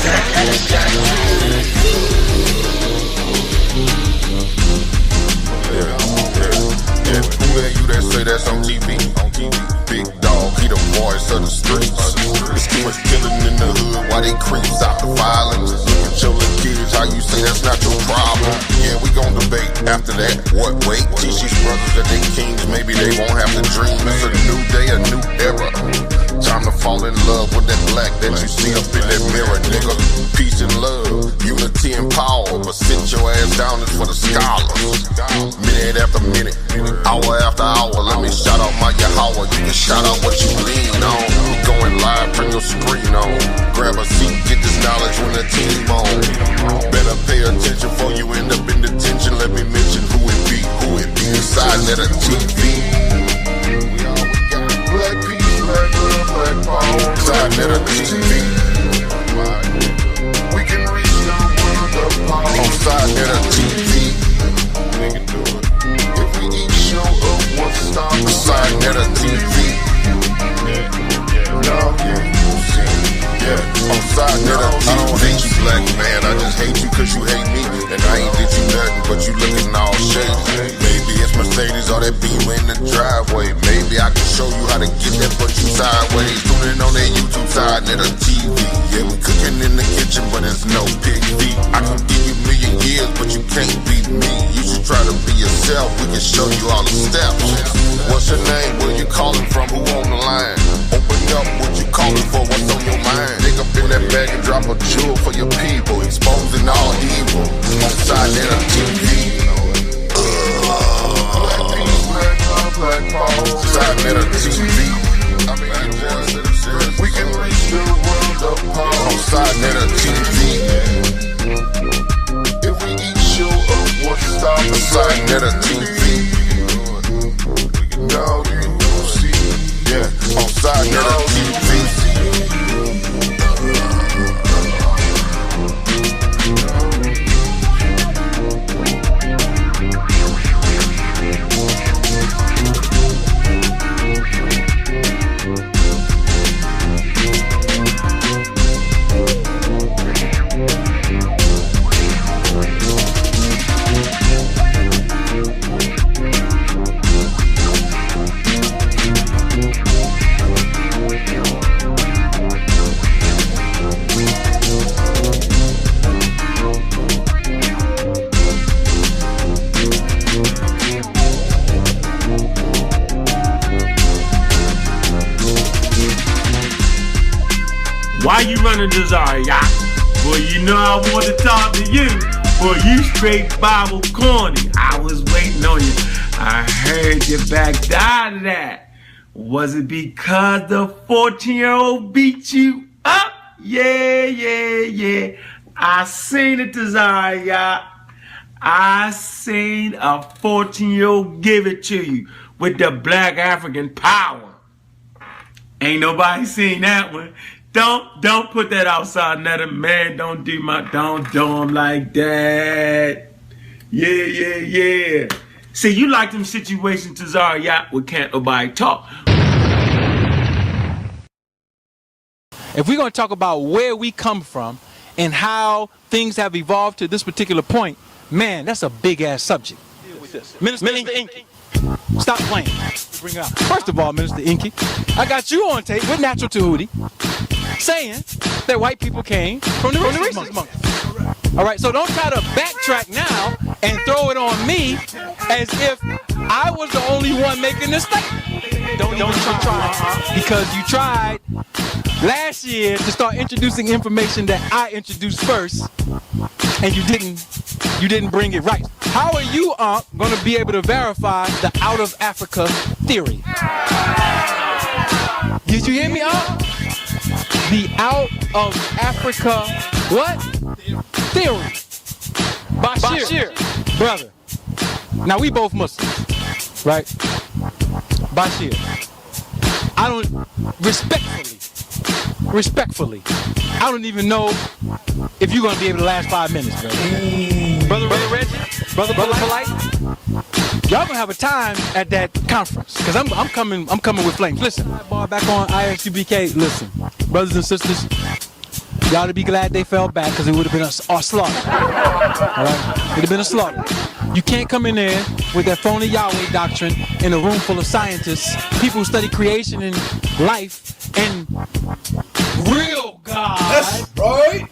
Who that you that say that's on TV? Big dog, he the voice of the streets. It's too much killing in the hood, why they creeps out the violence? Look at your little kids, how you say that's not your problem? Yeah, we gon' debate after that. What, wait, teach these brothers that they kings, maybe they won't have to dream. It's a new day, a new era. Time to fall in love with that black that you see up in that mirror, nigga. Peace and love, unity and power. But sit your ass down, it's for the scholars. Minute after minute, hour after hour. Let me shout out my Yahweh. You can shout out what you lean on. We going live, turn your screen on. Grab a seat, get this knowledge when the team on. Better pay attention before you end up in detention. Let me mention who it be sa.neter TV. Black peace, black love, black power. sa.neter TV. We can reach the world of power. On sa.neter TV. We can do it. If we each show up, what's stopping? sa.neter TV. On sa.neter TV. I don't hate you, black man. I just hate you cause you hate me. And I ain't did you nothing, but you looking all shady. Maybe it's Mercedes or that Beamer in the driveway. Maybe I can show you how to get that but you sideways. Tuning on that YouTube sa.neter TV. Yeah, we cooking in the kitchen, but it's no pig feet. I can give you a million years, but you can't beat me. You should try to be yourself. We can show you all the steps. What's your name? Where you calling from? Who on the line? Open up what you calling for. What's on your mind? Dig up in that bag and drop a jewel for your people. Exposing all evil on sa.neter TV. Black peace, black love, black power. sa.neter TV. We can reach the world of power on sa.neter TV. If we each show up, what's stopping? sa.neter TV. Now you see, yeah, on sa.neter TV. Why you running Desire, y'all? Boy, you know I want to talk to you. Boy, you straight Bible corny. I was waiting on you. I heard you backed out of that. Was it because the 14-year-old beat you up? Yeah. I seen it, Desire, y'all. I seen a 14-year-old give it to you with the black African power. Ain't nobody seen that one. Don't put that outside, Netta, man. Don't do them like that. Yeah. See, you like them situations to Zara where can't nobody talk. If we're going to talk about where we come from and how things have evolved to this particular point, man, that's a big ass subject. Minister Inky, stop playing. Bring it out. First of all, Minister Inky, I got you on tape with Natural Tahuti saying that white people came from the rhesus monkey. All right, so don't try to backtrack now and throw it on me as if I was the only one making this statement. Don't try, because you tried last year to start introducing information that I introduced first, and you didn't bring it right. How are you, going to be able to verify the out of Africa theory? Did you hear me, The out of Africa what? Theory. Bashir. Brother. Now we both Muslims, right? Bashir. I don't respectfully, I don't even know if you're gonna be able to last 5 minutes, brother. Brother Reggie, brother Polite. Y'all gonna have a time at that conference, cause I'm coming with flames. Listen, back on ISUBK. Listen, brothers and sisters, Y'all to be glad they fell back because it would have been a slaughter. All right? It would have been a slaughter. You can't come in there with that phony Yahweh doctrine in a room full of scientists, people who study creation and life and real God. That's right.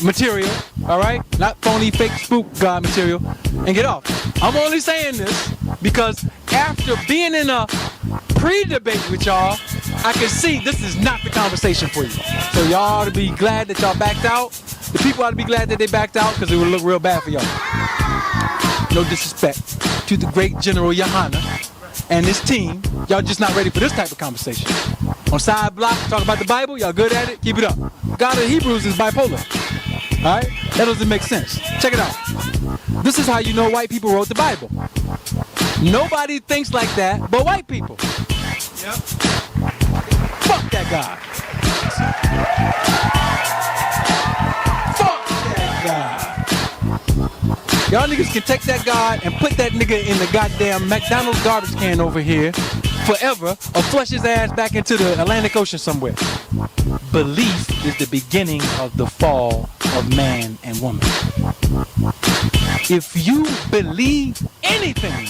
Material, all right? Not phony, fake, spook God material, and get off. I'm only saying this because after being in a pre-debate with y'all, I can see this is not the conversation for you. So y'all ought to be glad that y'all backed out. The people ought to be glad that they backed out because it would look real bad for y'all. No disrespect to the great General Yohana and his team. Y'all just not ready for this type of conversation. On side block, talk about the Bible. Y'all good at it? Keep it up. God of Hebrews is bipolar. All right? That doesn't make sense. Check it out. This is how you know white people wrote the Bible. Nobody thinks like that but white people. Yep. Fuck that God. Fuck that God. Y'all niggas can take that God and put that nigga in the goddamn McDonald's garbage can over here forever or flush his ass back into the Atlantic Ocean somewhere. Belief is the beginning of the fall of man and woman. If you believe anything,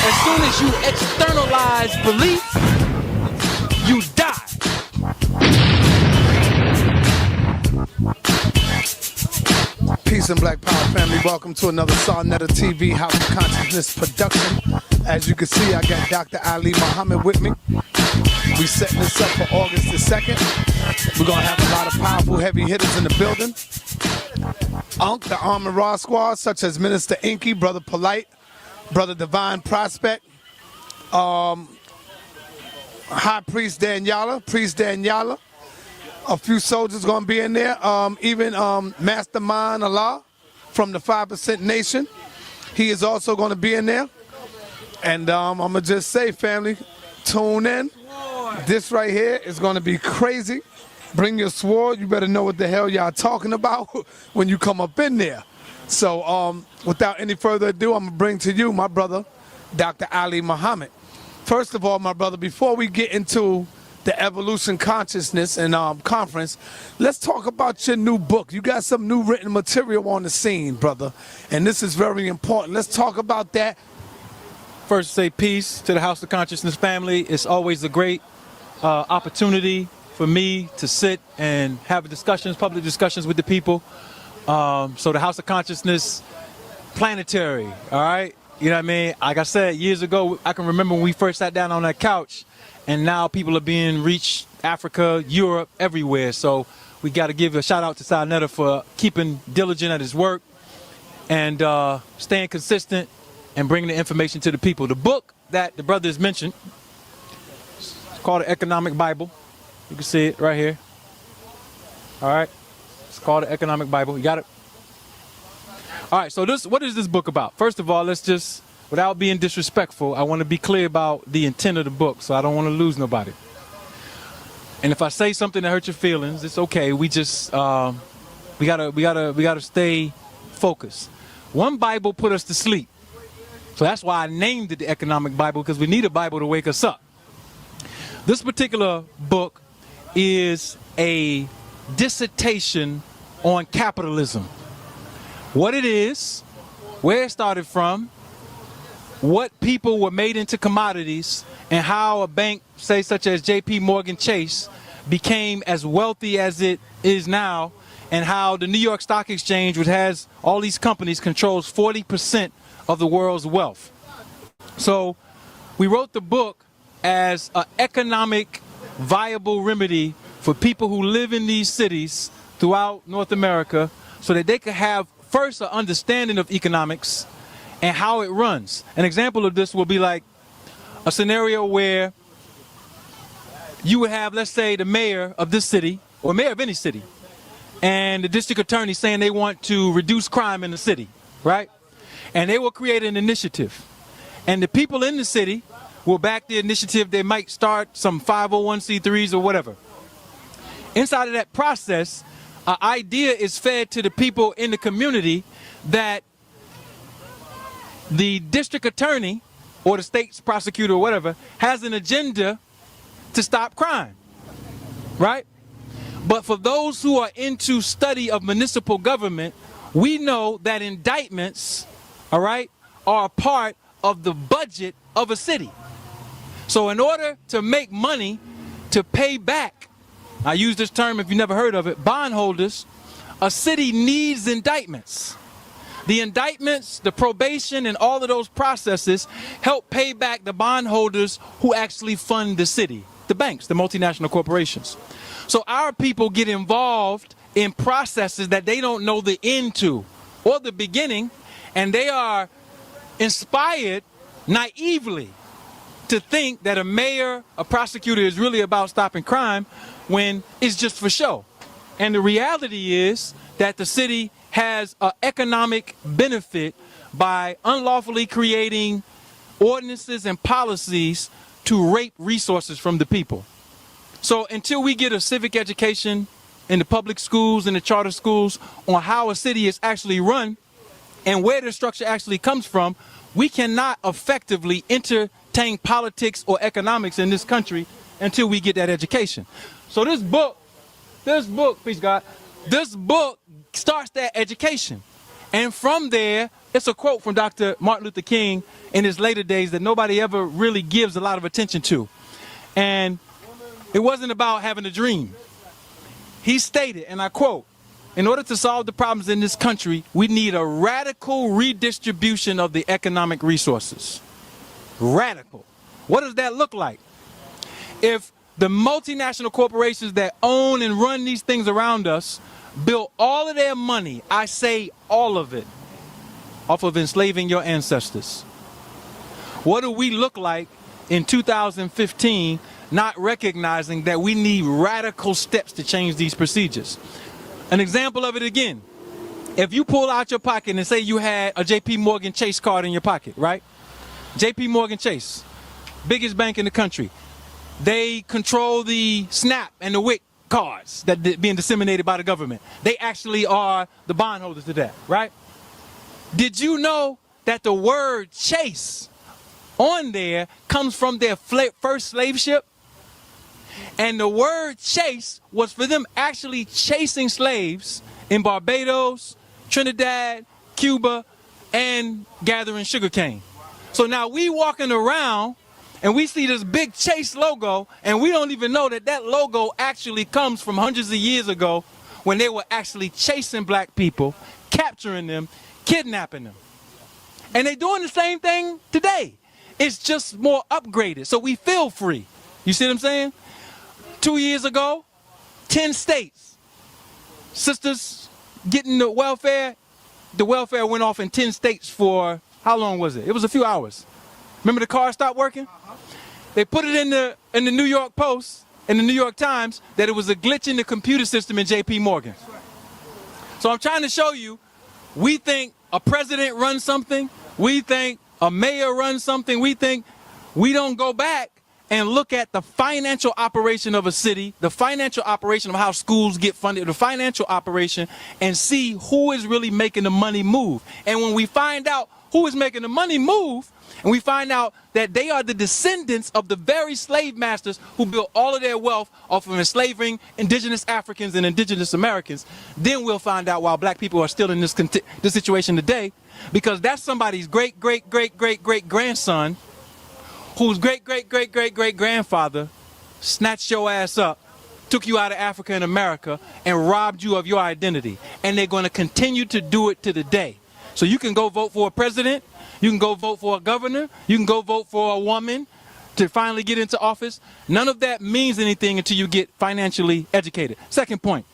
as soon as you externalize belief, you die. Peace and Black Power family. Welcome to another sa.neter TV House of Consciousness production. As you can see, I got Dr. Ali Muhammad with me. We setting this up for August the 2nd. We're going to have a lot of powerful heavy hitters in the building. Ankh, the Armored Raw Squad, such as Minister Inky, Brother Polite, Brother Divine Prospect, High Priest Daniela, a few soldiers going to be in there, even Mastermind Allah from the 5% Nation. He is also going to be in there. And I'm going to just say, family, tune in. This right here is going to be crazy. Bring your sword. You better know what the hell y'all talking about when you come up in there. So without any further ado, I'm going to bring to you my brother, Dr. Ali Muhammad. First of all, my brother, before we get into the Evolution Consciousness and conference, let's talk about your new book. You got some new written material on the scene, brother, and this is very important. Let's talk about that. First, say peace to the House of Consciousness family. It's always a great opportunity for me to sit and have discussions, public discussions with the people. So the House of Consciousness planetary, all right? You know what I mean? Like I said, years ago, I can remember when we first sat down on that couch, and now people are being reached, Africa, Europe, everywhere. So we got to give a shout out to sa.neter for keeping diligent at his work and staying consistent and bringing the information to the people. The book that the brothers mentioned, it's called The Economic Bible. You can see it right here. All right. It's called The Economic Bible. You got it? All right. So what is this book about? First of all, let's just, without being disrespectful, I want to be clear about the intent of the book, so I don't want to lose nobody. And if I say something that hurts your feelings, it's okay. We just we gotta stay focused. One Bible put us to sleep. So that's why I named it the Economic Bible, because we need a Bible to wake us up. This particular book is a dissertation on capitalism. What it is, where it started from, what people were made into commodities, and how a bank, say such as J.P. Morgan Chase, became as wealthy as it is now, and how the New York Stock Exchange, which has all these companies, controls 40% of the world's wealth. So we wrote the book as an economic viable remedy for people who live in these cities throughout North America, so that they could have first an understanding of economics and how it runs. An example of this will be like a scenario where you would have, let's say, the mayor of this city, or mayor of any city, and the district attorney saying they want to reduce crime in the city, right? And they will create an initiative. And the people in the city will back the initiative. They might start some 501c3s or whatever. Inside of that process, an idea is fed to the people in the community that the district attorney or the state's prosecutor or whatever has an agenda to stop crime. right? But for those who are into study of municipal government, we know that indictments, all right, are a part of the budget of a city. So in order to make money to pay back, I use this term if you never heard of it, bondholders, a city needs indictments. The indictments, the probation, and all of those processes help pay back the bondholders who actually fund the city, the banks, the multinational corporations. So our people get involved in processes that they don't know the end to or the beginning, and they are inspired naively to think that a mayor, a prosecutor is really about stopping crime when it's just for show. And the reality is that the city has an economic benefit by unlawfully creating ordinances and policies to rape resources from the people. So until we get a civic education in the public schools and the charter schools on how a city is actually run and where the structure actually comes from, we cannot effectively entertain politics or economics in this country until we get that education. So this book, peace God, this book starts that education. And from there, it's a quote from Dr. Martin Luther King in his later days that nobody ever really gives a lot of attention to. And it wasn't about having a dream. He stated, and I quote, "In order to solve the problems in this country, we need a radical redistribution of the economic resources." Radical. What does that look like? If the multinational corporations that own and run these things around us built all of their money, I say all of it, off of enslaving your ancestors, what do we look like in 2015, not recognizing that we need radical steps to change these procedures? An example of it again, if you pull out your pocket and say you had a JP Morgan Chase card in your pocket, right? JP Morgan Chase, biggest bank in the country. They control the SNAP and the WIC cards that are being disseminated by the government. They actually are the bondholders to that, right? Did you know that the word chase on there comes from their first slave ship? And the word chase was for them actually chasing slaves in Barbados, Trinidad, Cuba, and gathering sugarcane. So now we walking around and we see this big Chase logo, and we don't even know that that logo actually comes from hundreds of years ago when they were actually chasing black people, capturing them, kidnapping them. And they're doing the same thing today. It's just more upgraded, so we feel free. You see what I'm saying? 2 years ago, 10 states, sisters getting the welfare went off in 10 states for, how long was it? It was a few hours. Remember the car stopped working? They put it in the New York Post and the New York Times that it was a glitch in the computer system in JP Morgan. So I'm trying to show you, we think a president runs something, we think a mayor runs something, we think we don't go back and look at the financial operation of a city, the financial operation of how schools get funded, the financial operation, and see who is really making the money move. And when we find out who is making the money move, and we find out that they are the descendants of the very slave masters who built all of their wealth off of enslaving indigenous Africans and indigenous Americans, then we'll find out why black people are still in this situation today, because that's somebody's great-great-great-great-great-grandson whose great-great-great-great-great-grandfather snatched your ass up, took you out of Africa and America, and robbed you of your identity. And they're going to continue to do it to the day. So you can go vote for a president, you can go vote for a governor, you can go vote for a woman to finally get into office. None of that means anything until you get financially educated. Second point,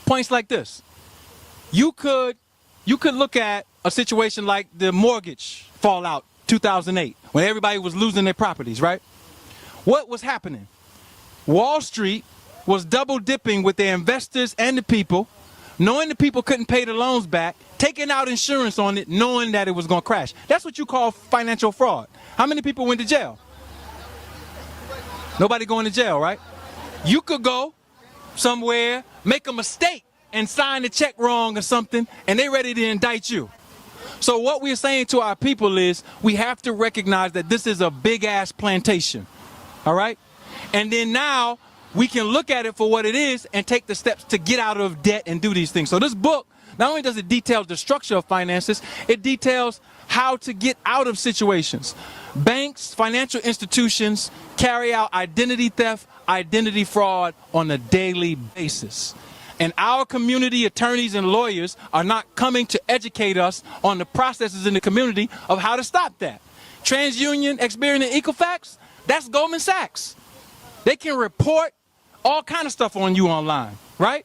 points like this. You could look at a situation like the mortgage fallout 2008, when everybody was losing their properties, right? What was happening? Wall Street was double dipping with their investors and the people, knowing the people couldn't pay the loans back, taking out insurance on it, knowing that it was going to crash. That's what you call financial fraud. How many people went to jail? Nobody going to jail, right? You could go somewhere, make a mistake, and sign the check wrong or something, and they're ready to indict you. So what we're saying to our people is we have to recognize that this is a big-ass plantation, all right? And then now we can look at it for what it is and take the steps to get out of debt and do these things. So this book, not only does it detail the structure of finances, it details how to get out of situations. Banks, financial institutions carry out identity theft, identity fraud on a daily basis. And our community attorneys and lawyers are not coming to educate us on the processes in the community of how to stop that. TransUnion, Experian, and Equifax, that's Goldman Sachs. They can report all kind of stuff on you online, right?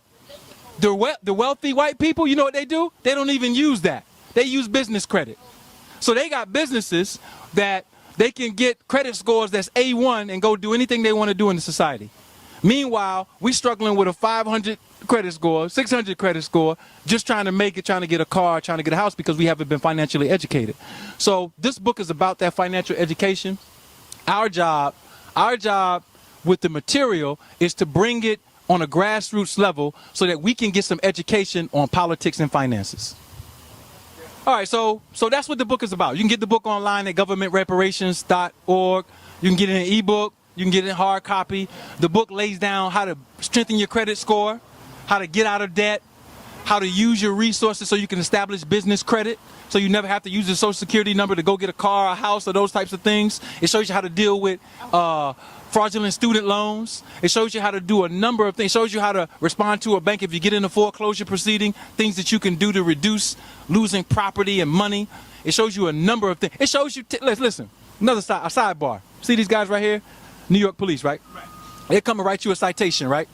The wealthy white people, you know what they do? They don't even use that. They use business credit. So they got businesses that they can get credit scores that's A1 and go do anything they want to do in the society. Meanwhile, we struggling with a 500 credit score, 600 credit score, just trying to make it, trying to get a car, trying to get a house because we haven't been financially educated. So this book is about that financial education. Our job with the material is to bring it on a grassroots level so that we can get some education on politics and finances. All right, so that's what the book is about. You can get the book online at governmentreparations.org. You can get it in ebook. You can get it in hard copy. The book lays down how to strengthen your credit score, how to get out of debt, how to use your resources so you can establish business credit, so you never have to use your social security number to go get a car, a house, or those types of things. It shows you how to deal with fraudulent student loans. It shows you how to do a number of things. It shows you how to respond to a bank if you get in a foreclosure proceeding, things that you can do to reduce losing property and money. It shows you a number of things. It shows you, listen, a sidebar. See these guys right here? New York police, right? They come and write you a citation, right?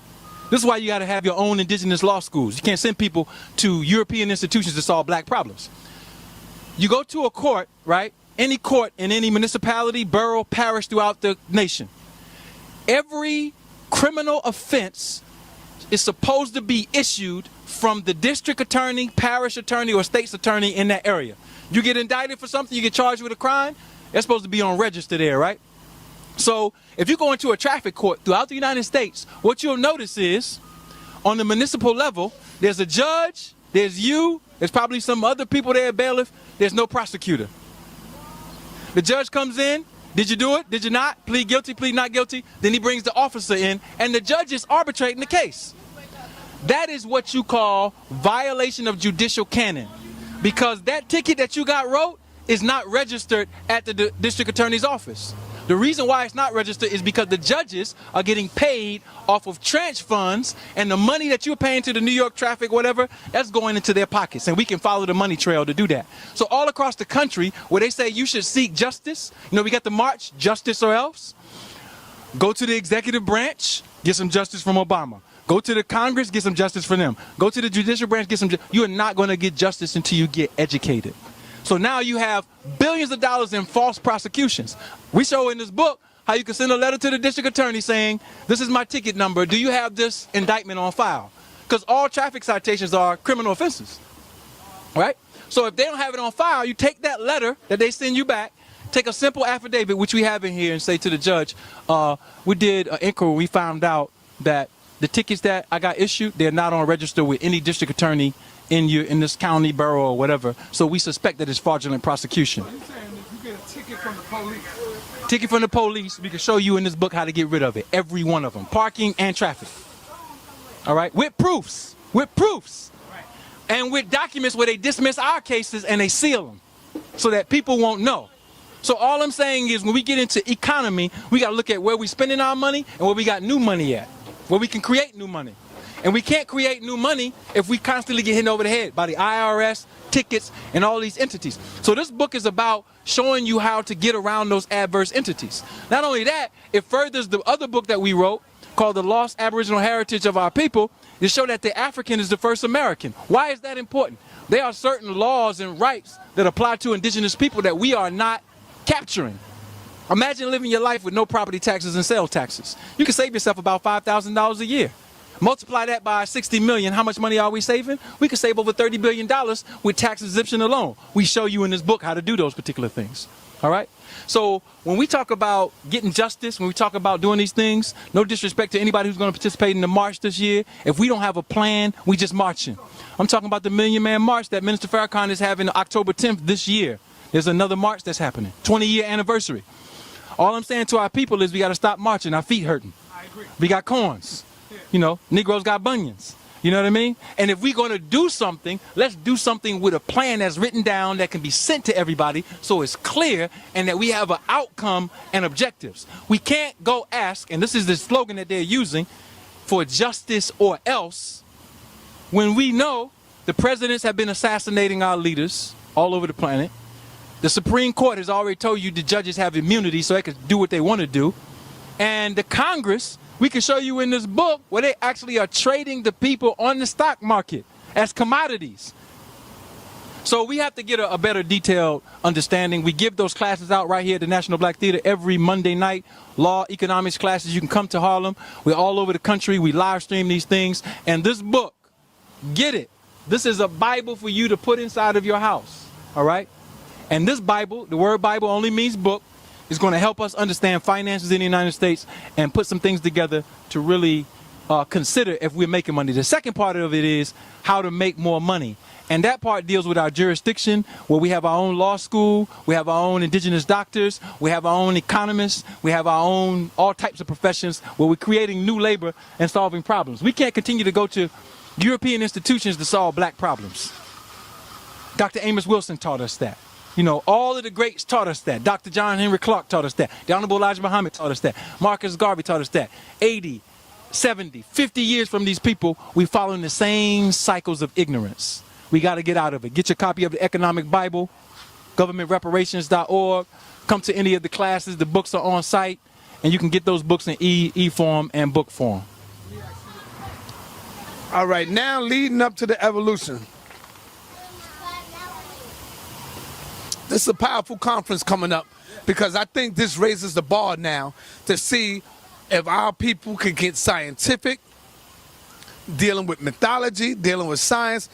This is why you got to have your own indigenous law schools. You can't send people to European institutions to solve black problems. You go to a court, right? Any court in any municipality, borough, parish throughout the nation. Every criminal offense is supposed to be issued from the district attorney, parish attorney, or state's attorney in that area. You get indicted for something, you get charged with a crime, it's supposed to be on register there, right? So if you go into a traffic court throughout the United States, what you'll notice is on the municipal level, there's a judge, there's you, there's probably some other people there, bailiff, there's no prosecutor. The judge comes in, did you do it? Did you not? Plead guilty, plead not guilty. Then he brings the officer in and the judge is arbitrating the case. That is what you call violation of judicial canon, because that ticket that you got wrote is not registered at the district attorney's office. The reason why it's not registered is because the judges are getting paid off of tranche funds, and the money that you're paying to the New York traffic, whatever, that's going into their pockets, and we can follow the money trail to do that. So all across the country where they say you should seek justice, you know, we got the march, justice or else. Go to the executive branch, get some justice from Obama. Go to the Congress, get some justice from them. Go to the judicial branch, get some justice. You are not going to get justice until you get educated. So now you have billions of dollars in false prosecutions. We show in this book how you can send a letter to the district attorney saying, this is my ticket number, do you have this indictment on file? Because all traffic citations are criminal offenses, right? So if they don't have it on file, you take that letter that they send you back, take a simple affidavit, which we have in here, and say to the judge, we did an inquiry, we found out that the tickets that I got issued, they're not on register with any district attorney in this county, borough, or whatever. So we suspect that it's fraudulent prosecution. You're saying if you get a ticket from the police? Ticket from the police, we can show you in this book how to get rid of it. Every one of them. Parking and traffic. All right? With proofs. With proofs. And with documents where they dismiss our cases and they seal them so that people won't know. So all I'm saying is when we get into economy, we got to look at where we're spending our money and where we got new money at. Where we can create new money. And we can't create new money if we constantly get hit over the head by the IRS, tickets, and all these entities. So this book is about showing you how to get around those adverse entities. Not only that, it furthers the other book that we wrote called The Lost Aboriginal Heritage of Our People to show that the African is the first American. Why is that important? There are certain laws and rights that apply to indigenous people that we are not capturing. Imagine living your life with no property taxes and sales taxes. You can save yourself about $5,000 a year. Multiply that by 60 million, how much money are we saving? We could save over $30 billion with tax exemption alone. We show you in this book how to do those particular things. All right? So when we talk about getting justice, when we talk about doing these things, no disrespect to anybody who's going to participate in the march this year. If we don't have a plan, we just marching. I'm talking about the Million Man March that Minister Farrakhan is having October 10th this year. There's another march that's happening, 20-year anniversary. All I'm saying to our people is we got to stop marching. Our feet hurting. I We got corns. You know, Negroes got bunions. You know what I mean? And if we're going to do something, let's do something with a plan that's written down that can be sent to everybody so it's clear and that we have an outcome and objectives. We can't go ask, and this is the slogan that they're using, for justice or else, when we know the presidents have been assassinating our leaders all over the planet. The Supreme Court has already told you the judges have immunity so they can do what they want to do. And the Congress, we can show you in this book where they actually are trading the people on the stock market as commodities. So we have to get a better detailed understanding. We give those classes out right here at the National Black Theater every Monday night. Law, economics classes. You can come to Harlem. We're all over the country. We live stream these things. And this book, get it. This is a Bible for you to put inside of your house. All right? And this Bible, the word Bible only means book, is going to help us understand finances in the United States and put some things together to really consider if we're making money. The second part of it is how to make more money. And that part deals with our jurisdiction, where we have our own law school, we have our own indigenous doctors, we have our own economists, we have our own all types of professions where we're creating new labor and solving problems. We can't continue to go to European institutions to solve black problems. Dr. Amos Wilson taught us that. You know, all of the greats taught us that. Dr. John Henry Clark taught us that. The Honorable Elijah Muhammad taught us that. Marcus Garvey taught us that. 80, 70, 50 years from these people, we're following the same cycles of ignorance. We got to get out of it. Get your copy of the Economic Bible, governmentreparations.org. Come to any of the classes. The books are on site, and you can get those books in e-form and book form. All right, now leading up to the evolution. This is a powerful conference coming up because I think this raises the bar now to see if our people can get scientific, dealing with mythology, dealing with science.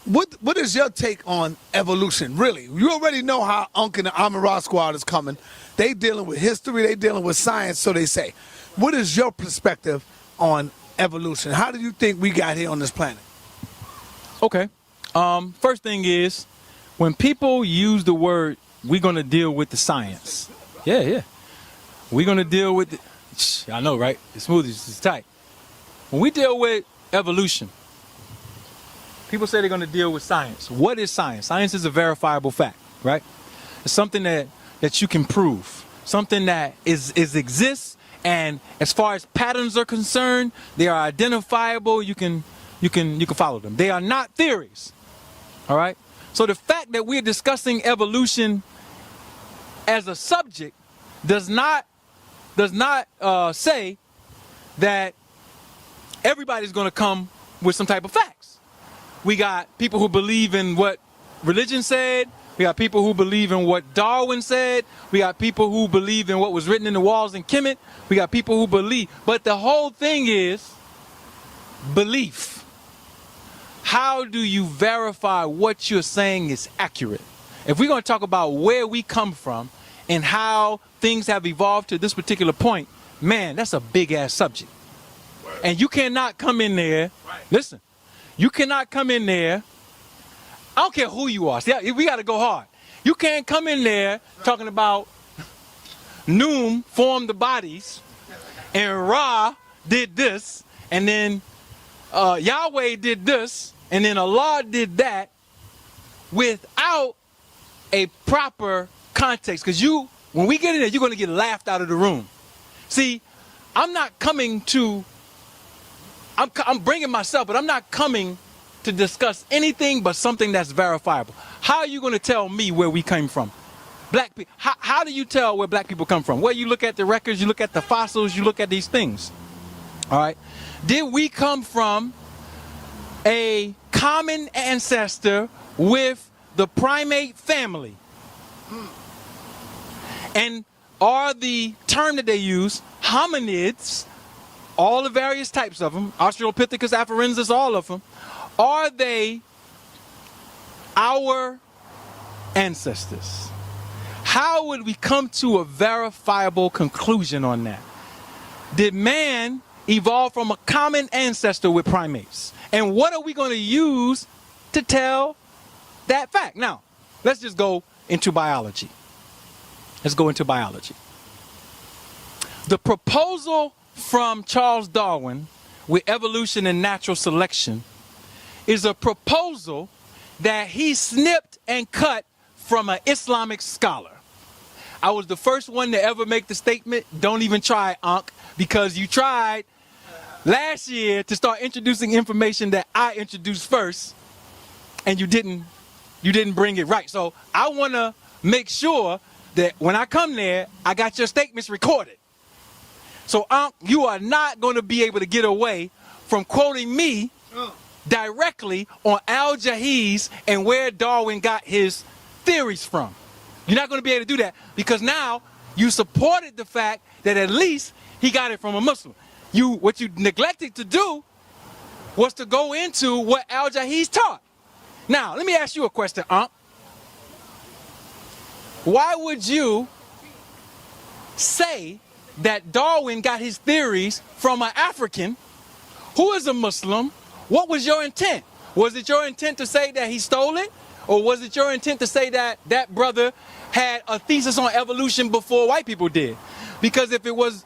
What is your take on evolution, really? You already know how Ankh and the Amara Squad is coming. They dealing with history, they dealing with science, so they say. What is your perspective on evolution? How do you think we got here on this planet? Okay. First thing is, when people use the word, we're going to deal with the science. Yeah. We're going to deal with I know, right? The smoothies is tight. When we deal with evolution, people say they're going to deal with science. What is science? Science is a verifiable fact, right? It's something that you can prove. Something that exists, and as far as patterns are concerned, they are identifiable. You can follow them. They are not theories. All right? So the fact that we're discussing evolution as a subject does not say that everybody's going to come with some type of facts. We got people who believe in what religion said. We got people who believe in what Darwin said. We got people who believe in what was written in the walls in Kemet. We got people who believe. But the whole thing is belief. How do you verify what you're saying is accurate? If we're going to talk about where we come from and how things have evolved to this particular point, man, that's a big-ass subject. And you cannot come in there, listen, you cannot come in there, I don't care who you are, see, we got to go hard. You can't come in there talking about Noom formed the bodies and Ra did this, and then Yahweh did this, and then Allah did that without a proper context. Because when we get in there, you're going to get laughed out of the room. See, I'm bringing myself, but I'm not coming to discuss anything but something that's verifiable. How are you going to tell me where we came from? Black people. How do you tell where black people come from? Well, you look at the records, you look at the fossils, you look at these things. All right. Did we come from a common ancestor with the primate family? And are the term that they use hominids, all the various types of them, Australopithecus afarensis, all of them, are they our ancestors? How would we come to a verifiable conclusion on that? Did man evolve from a common ancestor with primates? And what are we going to use to tell that fact? Now, let's just go into biology. Let's go into biology. The proposal from Charles Darwin with evolution and natural selection is a proposal that he snipped and cut from an Islamic scholar. I was the first one to ever make the statement, don't even try, Ankh, because you tried last year to start introducing information that I introduced first, and you didn't bring it right. So I want to make sure that when I come there, I got your statements recorded. So Ankh, you are not going to be able to get away from quoting me directly on Al-Jahiz and where Darwin got his theories from. You're not going to be able to do that because now you supported the fact that at least he got it from a Muslim. What you neglected to do was to go into what Al-Jahiz taught. Now, let me ask you a question, Ankh. Why would you say that Darwin got his theories from an African who is a Muslim? What was your intent? Was it your intent to say that he stole it? Or was it your intent to say that that brother had a thesis on evolution before white people did? Because if it was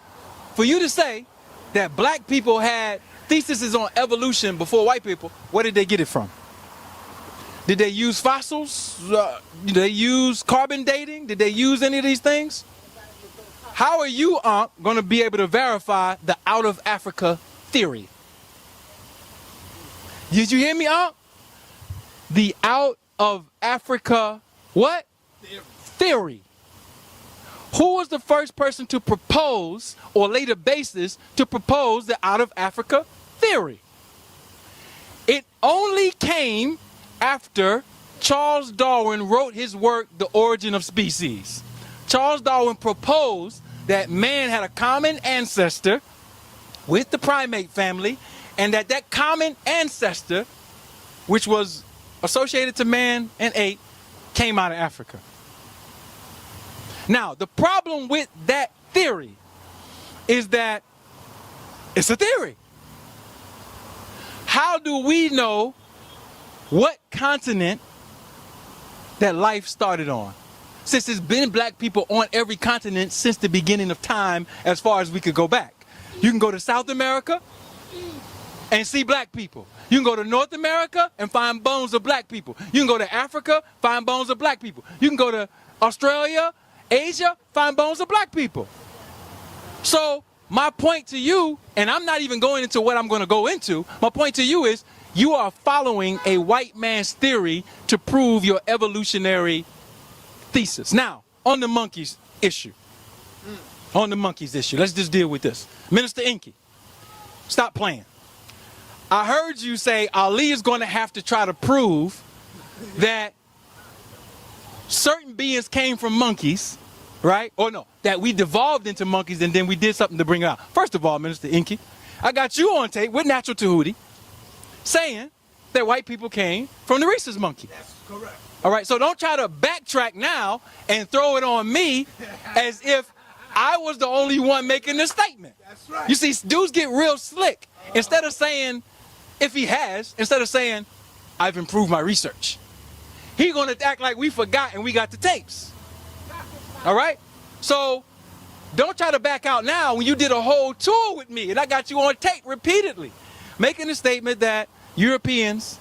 for you to say that black people had theses on evolution before white people, where did they get it from? Did they use fossils? Did they use carbon dating? Did they use any of these things? How are you, Ankh, going to be able to verify the out of Africa theory? Did you hear me, Ankh? The out of Africa what? Theory. Who was the first person to propose or lay the basis to propose the out of Africa theory? It only came after Charles Darwin wrote his work, The Origin of Species. Charles Darwin proposed that man had a common ancestor with the primate family, and that common ancestor, which was associated to man and ape, came out of Africa. Now, the problem with that theory is that it's a theory. How do we know what continent that life started on? Since there's been black people on every continent since the beginning of time, as far as we could go back. You can go to South America and see black people. You can go to North America and find bones of black people. You can go to Africa, find bones of black people. You can go to Australia, Asia, find bones of black people. So my point to you, and I'm not even going into what I'm going to go into, my point to you is you are following a white man's theory to prove your evolutionary thesis. Now, on the monkeys issue. On the monkeys issue, let's just deal with this. Minister Inky, stop playing. I heard you say Ali is going to have to try to prove that certain beings came from monkeys, right? Or no, that we devolved into monkeys and then we did something to bring it out. First of all, Minister Inky, I got you on tape with Natural Tahuti saying that white people came from the rhesus monkey. That's correct. All right, so don't try to backtrack now and throw it on me as if I was the only one making this statement. That's right. You see, dudes get real slick. Instead of saying, if he has, instead of saying, I've improved my research. He's going to act like we forgot and we got the tapes. All right? So don't try to back out now when you did a whole tour with me and I got you on tape repeatedly making a statement that Europeans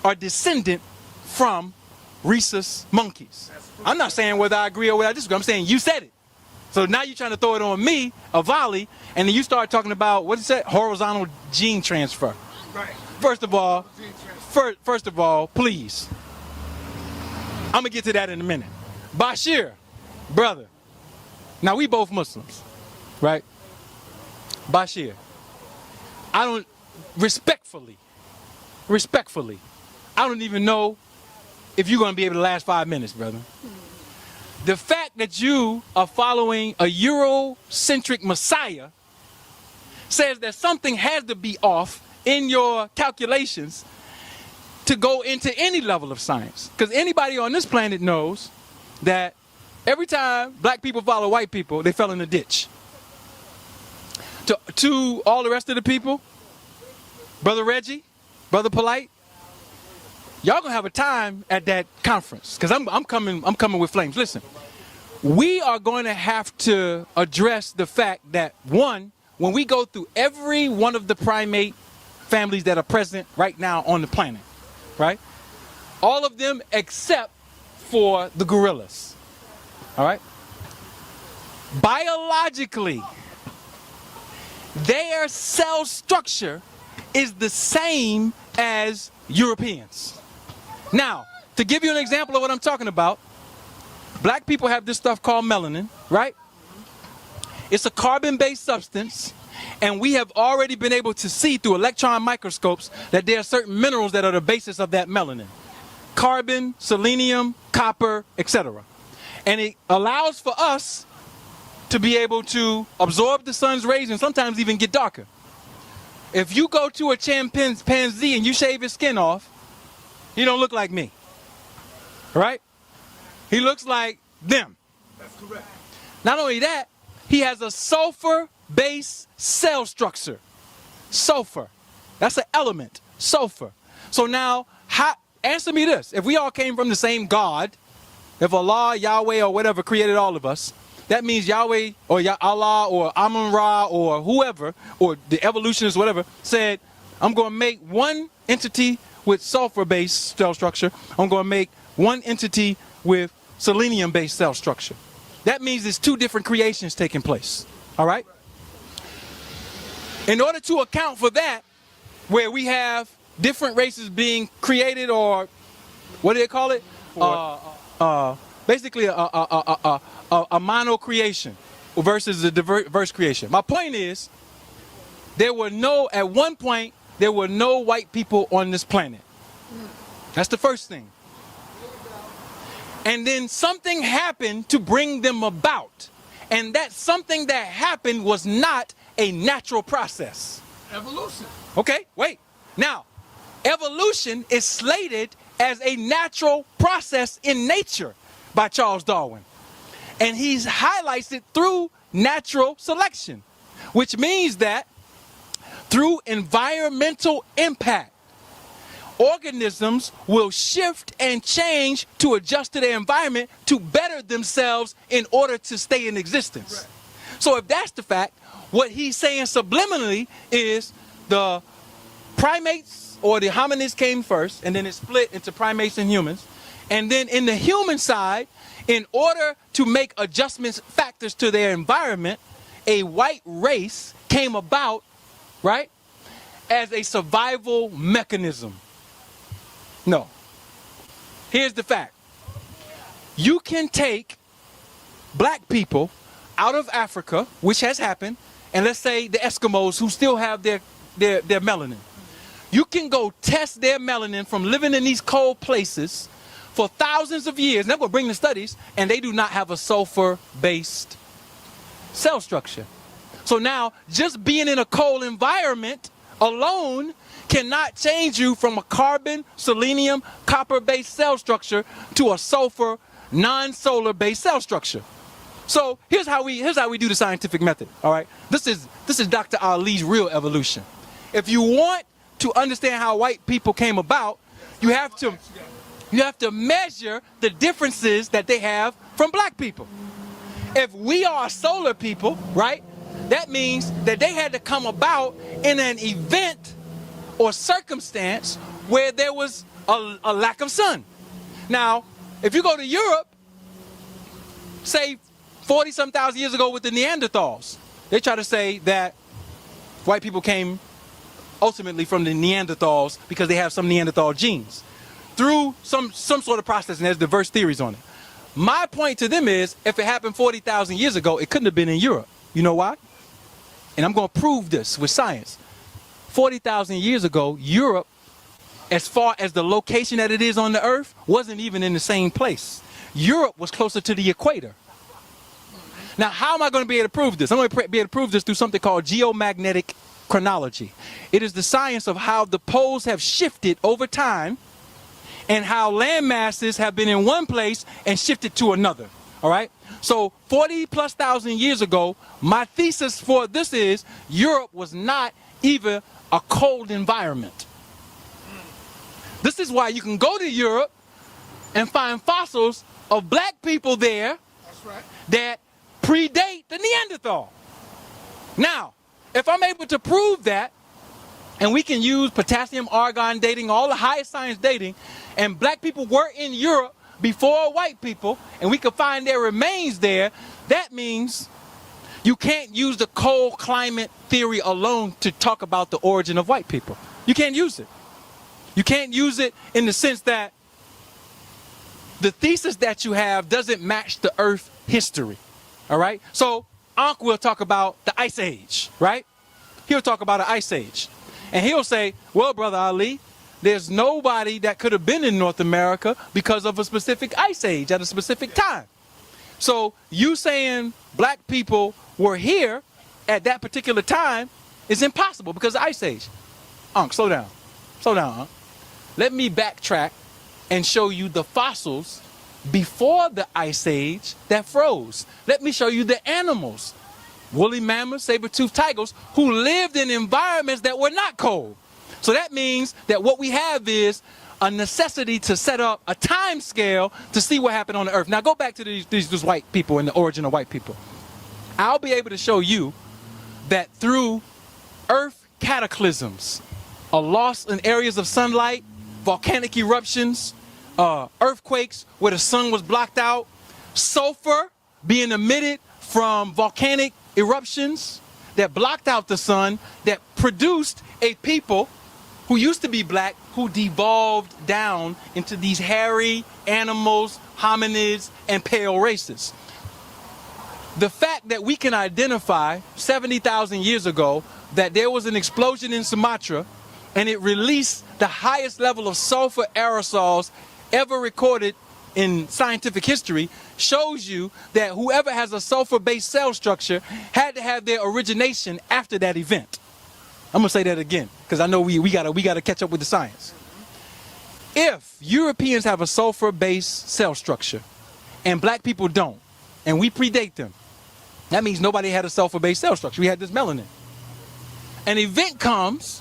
are descendant from rhesus monkeys. I'm not saying whether I agree or whether I disagree. I'm saying you said it. So now you're trying to throw it on me, a volley, and then you start talking about, what is that? Horizontal gene transfer. Right. First of all, please. I'm going to get to that in a minute. Bashir, brother. Now, we both Muslims, right? Bashir, I don't, respectfully, I don't even know if you're going to be able to last 5 minutes, brother. The fact that you are following a Eurocentric Messiah says that something has to be off in your calculations to go into any level of science. Because anybody on this planet knows that every time black people follow white people, they fell in a ditch. To all the rest of the people, Brother Reggie, Brother Polite, y'all gonna have a time at that conference, because I'm coming with flames. Listen, we are going to have to address the fact that, one, when we go through every one of the primate families that are present right now on the planet, right? All of them except for the gorillas, all right? Biologically, their cell structure is the same as Europeans. Now, to give you an example of what I'm talking about, black people have this stuff called melanin, right? It's a carbon-based substance, and we have already been able to see through electron microscopes that there are certain minerals that are the basis of that melanin. Carbon, selenium, copper, etc. And it allows for us to be able to absorb the sun's rays and sometimes even get darker. If you go to a chimpanzee and you shave his skin off, he don't look like me, right? He looks like them. That's correct. Not only that, he has a sulfur-based cell structure. Sulfur. That's an element. Sulfur. So now, answer me this. If we all came from the same God, if Allah, Yahweh, or whatever created all of us, that means Yahweh or Allah or Amun-Ra or whoever, or the evolutionists, whatever, said, I'm going to make one entity with sulfur-based cell structure. I'm going to make one entity with selenium-based cell structure. That means there's two different creations taking place. All right? In order to account for that, where we have different races being created, or what do they call it? Basically a mono creation versus a diverse creation. My point is, at one point, there were no white people on this planet. That's the first thing. And then something happened to bring them about. And that something that happened was not a natural process. Evolution. Okay, wait. Now, evolution is slated as a natural process in nature by Charles Darwin. And he highlights it through natural selection, which means that through environmental impact, organisms will shift and change to adjust to their environment to better themselves in order to stay in existence. Right. So if that's the fact, what he's saying subliminally is the primates or the hominids came first, and then it split into primates and humans. And then in the human side, in order to make adjustments factors to their environment, a white race came about, right, as a survival mechanism. No. Here's the fact. You can take black people out of Africa, which has happened, and let's say the Eskimos who still have their melanin. You can go test their melanin from living in these cold places for thousands of years, and they're going to bring the studies, and they do not have a sulfur-based cell structure. So now, just being in a cold environment alone cannot change you from a carbon, selenium, copper-based cell structure to a sulfur, non-solar-based cell structure. So here's how we do the scientific method. All right, this is Dr. Ali's real evolution. If you want to understand how white people came about, you have to measure the differences that they have from black people. If we are solar people, right, that means that they had to come about in an event or circumstance where there was a lack of sun. Now, if you go to Europe, say 40-some thousand years ago with the Neanderthals, they try to say that white people came ultimately from the Neanderthals because they have some Neanderthal genes through some sort of process, and there's diverse theories on it. My point to them is, if it happened 40,000 years ago, it couldn't have been in Europe. You know why? And I'm going to prove this with science. 40,000 years ago, Europe, as far as the location that it is on the earth, wasn't even in the same place. Europe was closer to the equator. Now, how am I going to be able to prove this? I'm going to be able to prove this through something called geomagnetic chronology. It is the science of how the poles have shifted over time and how land masses have been in one place and shifted to another. All right? So 40+ thousand years ago, my thesis for this is Europe was not even a cold environment. This is why you can go to Europe and find fossils of black people there. That's right. That predate the Neanderthal. Now, if I'm able to prove that, and we can use potassium argon dating, all the highest science dating, and black people were in Europe before white people, and we could find their remains there, that means you can't use the cold climate theory alone to talk about the origin of white people. You can't use it. You can't use it in the sense that the thesis that you have doesn't match the Earth history. All right? So Ankh will talk about the Ice Age, right? He'll talk about an Ice Age. And he'll say, well, Brother Ali, there's nobody that could have been in North America because of a specific Ice Age at a specific time. So you saying black people were here at that particular time is impossible because of the Ice Age. Ankh, slow down. Slow down, Ankh. Let me backtrack and show you the fossils before the Ice Age that froze. Let me show you the animals, woolly mammoths, saber-toothed tigers, who lived in environments that were not cold. So that means that what we have is a necessity to set up a time scale to see what happened on the Earth. Now go back to these white people and the origin of white people. I'll be able to show you that through Earth cataclysms, a loss in areas of sunlight, volcanic eruptions, earthquakes where the sun was blocked out, sulfur being emitted from volcanic eruptions that blocked out the sun, that produced a people who used to be black, who devolved down into these hairy animals, hominids, and pale races. The fact that we can identify 70,000 years ago that there was an explosion in Sumatra and it released the highest level of sulfur aerosols ever recorded in scientific history shows you that whoever has a sulfur-based cell structure had to have their origination after that event. I'm gonna say that again because I know we gotta catch up with the science. If Europeans have a sulfur-based cell structure and black people don't, and we predate them, that means nobody had a sulfur-based cell structure. We had this melanin. An event comes,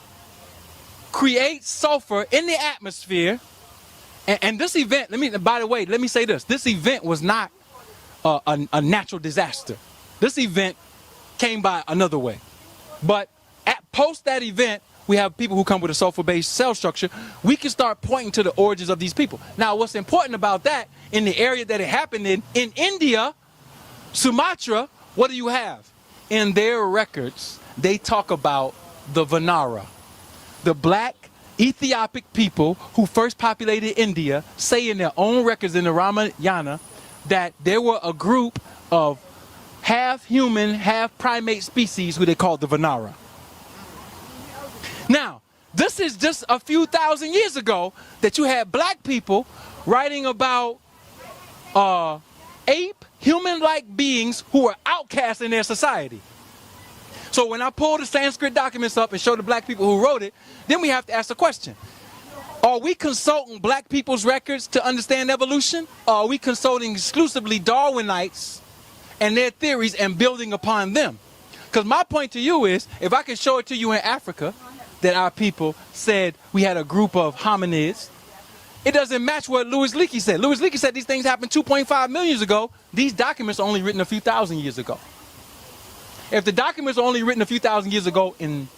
creates sulfur in the atmosphere, and this event, by the way, let me say this. This event was not a natural disaster. This event came by another way. But post that event, we have people who come with a sulfur-based cell structure. We can start pointing to the origins of these people. Now, what's important about that, in the area that it happened in India, Sumatra, what do you have? In their records, they talk about the Vanara. The black Ethiopic people who first populated India say in their own records in the Ramayana that there were a group of half human, half primate species who they called the Vanara. Now, this is just a few thousand years ago that you had black people writing about ape, human-like beings who were outcasts in their society. So when I pull the Sanskrit documents up and show the black people who wrote it, then we have to ask the question. Are we consulting black people's records to understand evolution? Or are we consulting exclusively Darwinites and their theories and building upon them? Because my point to you is, if I can show it to you in Africa, that our people said we had a group of hominids, it doesn't match what Louis Leakey said. Louis Leakey said these things happened 2.5 million years ago. These documents are only written a few thousand years ago. If the documents are only written a few thousand years ago in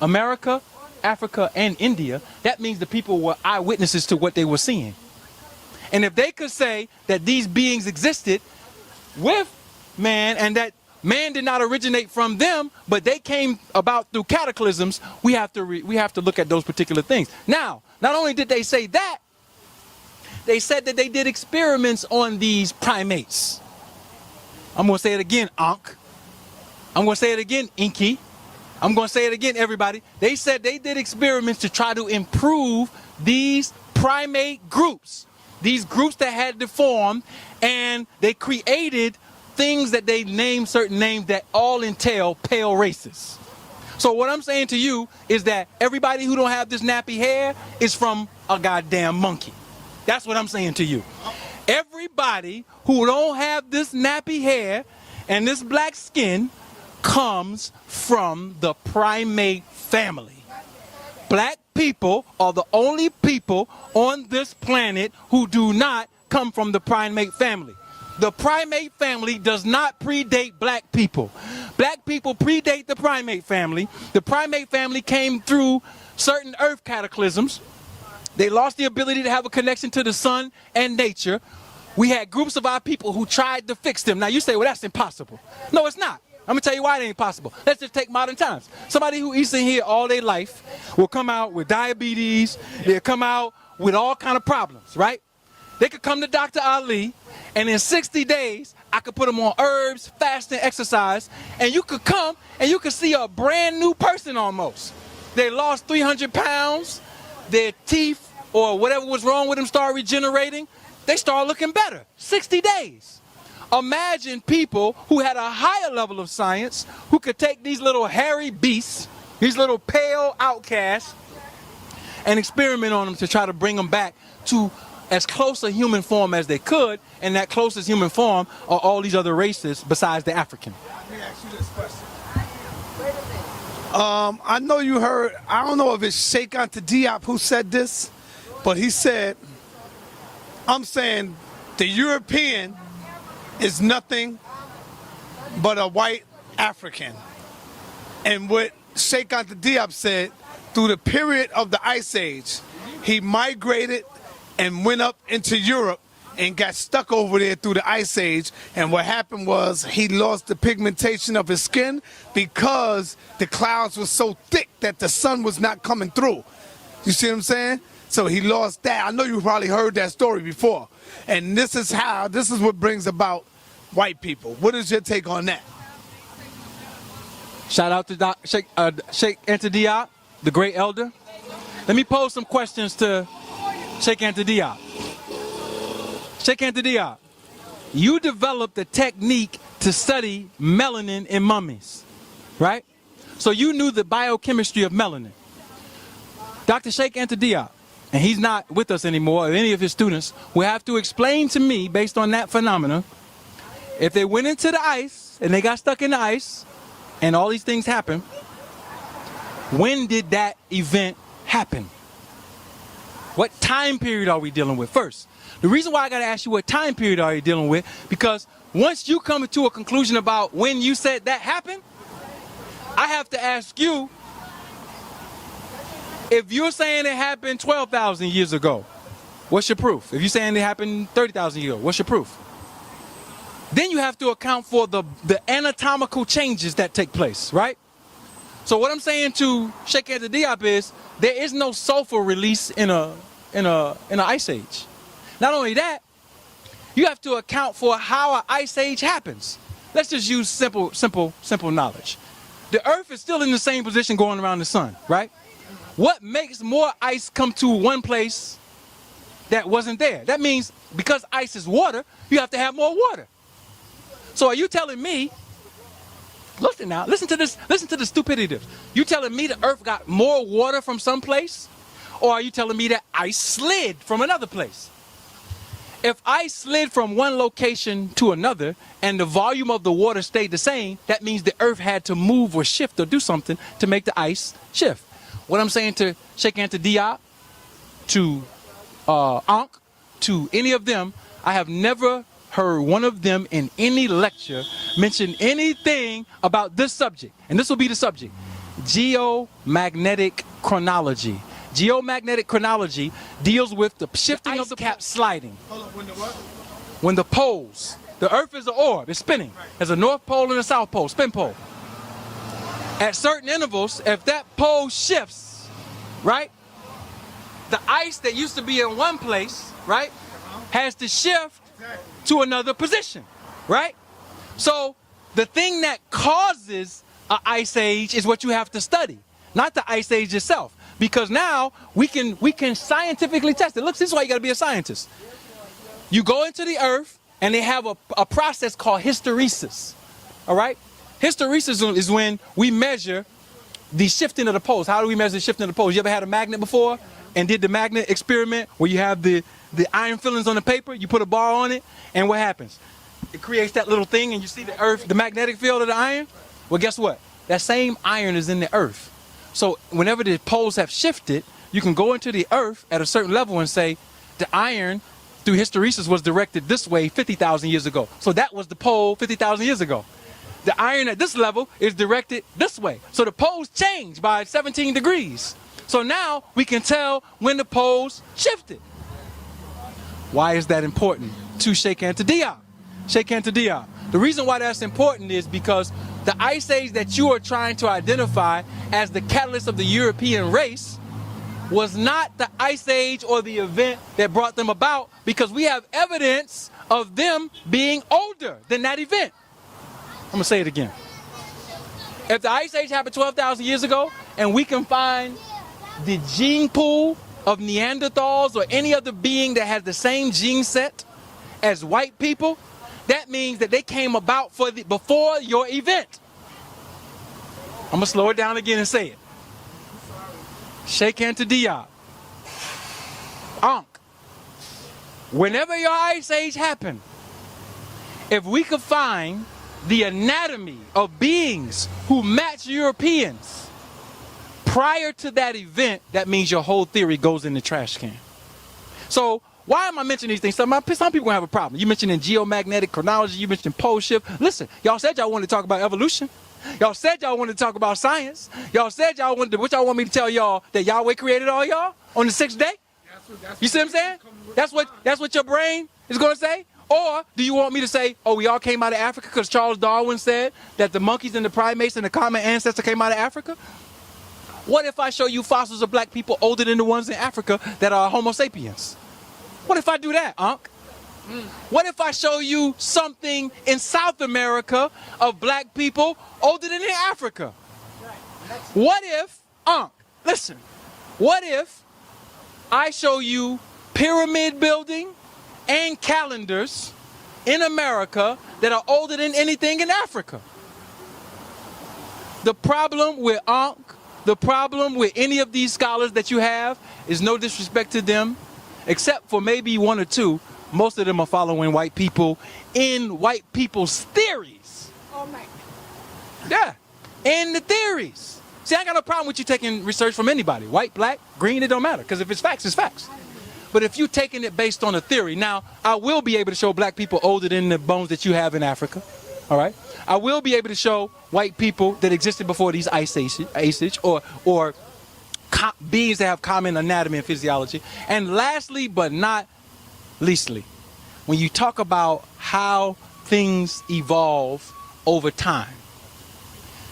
America, Africa, and India, that means the people were eyewitnesses to what they were seeing. And if they could say that these beings existed with man and that man did not originate from them, but they came about through cataclysms, we have to look at those particular things. Now, not only did they say that, they said that they did experiments on these primates. I'm going to say it again, Ankh. I'm going to say it again, Inky. I'm going to say it again, everybody. They said they did experiments to try to improve these primate groups, these groups that had deformed, and they created things that they named certain names that all entail pale races. So what I'm saying to you is that everybody who don't have this nappy hair is from a goddamn monkey. That's what I'm saying to you. Everybody who don't have this nappy hair and this black skin comes from the primate family. Black people are the only people on this planet who do not come from the primate family. The primate family does not predate black people. Black people predate the primate family. The primate family came through certain earth cataclysms. They lost the ability to have a connection to the sun and nature. We had groups of our people who tried to fix them. Now you say, well, that's impossible. No, it's not. I'm gonna tell you why it ain't possible. Let's just take modern times. Somebody who eats in here all their life will come out with diabetes. They'll come out with all kind of problems, right? They could come to Dr. Ali, and in 60 days, I could put them on herbs, fasting, exercise, and you could come and you could see a brand new person almost. They lost 300 pounds, their teeth or whatever was wrong with them start regenerating. They start looking better. 60 days. Imagine people who had a higher level of science, who could take these little hairy beasts, these little pale outcasts, and experiment on them to try to bring them back to as close a human form as they could, and that closest human form are all these other races besides the African. Let me ask you this question. I know you heard, I don't know if it's Sheikh Anta Diop who said this, but he said, I'm saying the European is nothing but a white African. And what Sheikh Anta Diop said, through the period of the Ice Age, he migrated and went up into Europe and got stuck over there through the Ice Age. And what happened was he lost the pigmentation of his skin because the clouds were so thick that the sun was not coming through. You see what I'm saying? So he lost that. I know you probably heard that story before. And this is what brings about white people. What is your take on that? Shout out to Sheikh Anta Diop, the great elder. Let me pose some questions to Sheikh Anta Diop. Sheikh Anta Diop, you developed a technique to study melanin in mummies, right? So you knew the biochemistry of melanin. Dr. Sheikh Anta Diop, and he's not with us anymore, or any of his students, will have to explain to me, based on that phenomena, if they went into the ice and they got stuck in the ice and all these things happen, when did that event happen? What time period are we dealing with first? The reason why I got to ask you what time period are you dealing with, because once you come to a conclusion about when you said that happened, I have to ask you, if you're saying it happened 12,000 years ago, what's your proof? If you're saying it happened 30,000 years ago, what's your proof? Then you have to account for the anatomical changes that take place, right? So what I'm saying to Sheikh Anta Diop is, there is no sulfur release in an ice age. Not only that, you have to account for how an ice age happens. Let's just use simple knowledge. The Earth is still in the same position going around the sun, right? What makes more ice come to one place that wasn't there? That means because ice is water, you have to have more water. So are you telling me, listen now, listen to the stupidity of this. You telling me the Earth got more water from someplace? Or are you telling me that ice slid from another place? If ice slid from one location to another and the volume of the water stayed the same, that means the Earth had to move or shift or do something to make the ice shift. What I'm saying to Sheikh Anta Diop, to Ankh, to any of them, I have never heard one of them in any lecture mention anything about this subject. And this will be the subject: geomagnetic chronology. Geomagnetic chronology deals with the shifting of the cap sliding. Hold up, when the what? When the poles, the Earth is an orb, it's spinning. There's a North Pole and a South Pole, spin pole. At certain intervals, if that pole shifts, right, the ice that used to be in one place, right, has to shift to another position, right? So the thing that causes an ice age is what you have to study, not the ice age itself. Because now we can scientifically test it. Look, this is why you got to be a scientist. You go into the Earth and they have a process called hysteresis. All right? Hysteresis is when we measure the shifting of the poles. How do we measure the shifting of the poles? You ever had a magnet before and did the magnet experiment where you have the iron fillings on the paper, you put a bar on it, and what happens? It creates that little thing and you see the Earth, the magnetic field of the iron? Well, guess what? That same iron is in the Earth. So whenever the poles have shifted, you can go into the Earth at a certain level and say the iron through hysteresis was directed this way 50,000 years ago. So that was the pole 50,000 years ago. The iron at this level is directed this way. So the poles changed by 17 degrees. So now we can tell when the poles shifted. Why is that important? To Sheikh Anta Diop. Sheikh Anta Diop. The reason why that's important is because the ice age that you are trying to identify as the catalyst of the European race was not the ice age or the event that brought them about, because we have evidence of them being older than that event. I'm going to say it again. If the ice age happened 12,000 years ago and we can find the gene pool of Neanderthals or any other being that has the same gene set as white people, that means that they came about before your event. I'm going to slow it down again and say it. Sheikh Anta Diop. Ankh. Whenever your ice age happened, if we could find the anatomy of beings who match Europeans prior to that event, that means your whole theory goes in the trash can. So why am I mentioning these things? Some people have a problem. You mentioned in geomagnetic chronology, you mentioned pole shift. Listen, y'all said y'all wanted to talk about evolution. Y'all said y'all wanted to talk about science. Y'all said y'all wanted to, what y'all want me to tell y'all, that Yahweh created all y'all on the 6th day? You see what I'm saying? That's what your brain is going to say? Or do you want me to say, oh, we all came out of Africa because Charles Darwin said that the monkeys and the primates and the common ancestor came out of Africa? What if I show you fossils of black people older than the ones in Africa that are Homo sapiens? What if I do that, Ankh? What if I show you something in South America of black people older than in Africa? What if, Ankh, listen, what if I show you pyramid building and calendars in America that are older than anything in Africa? The problem with Ankh, the problem with any of these scholars that you have, is no disrespect to them, except for maybe one or two. Most of them are following white people in white people's theories. Oh my. Yeah, in the theories. See, I ain't got no problem with you taking research from anybody. White, black, green, it don't matter. Because if it's facts, it's facts. But if you're taking it based on a theory, now, I will be able to show black people older than the bones that you have in Africa. All right? I will be able to show white people that existed before these ice age or beings that have common anatomy and physiology. And lastly, but not leastly, when you talk about how things evolve over time,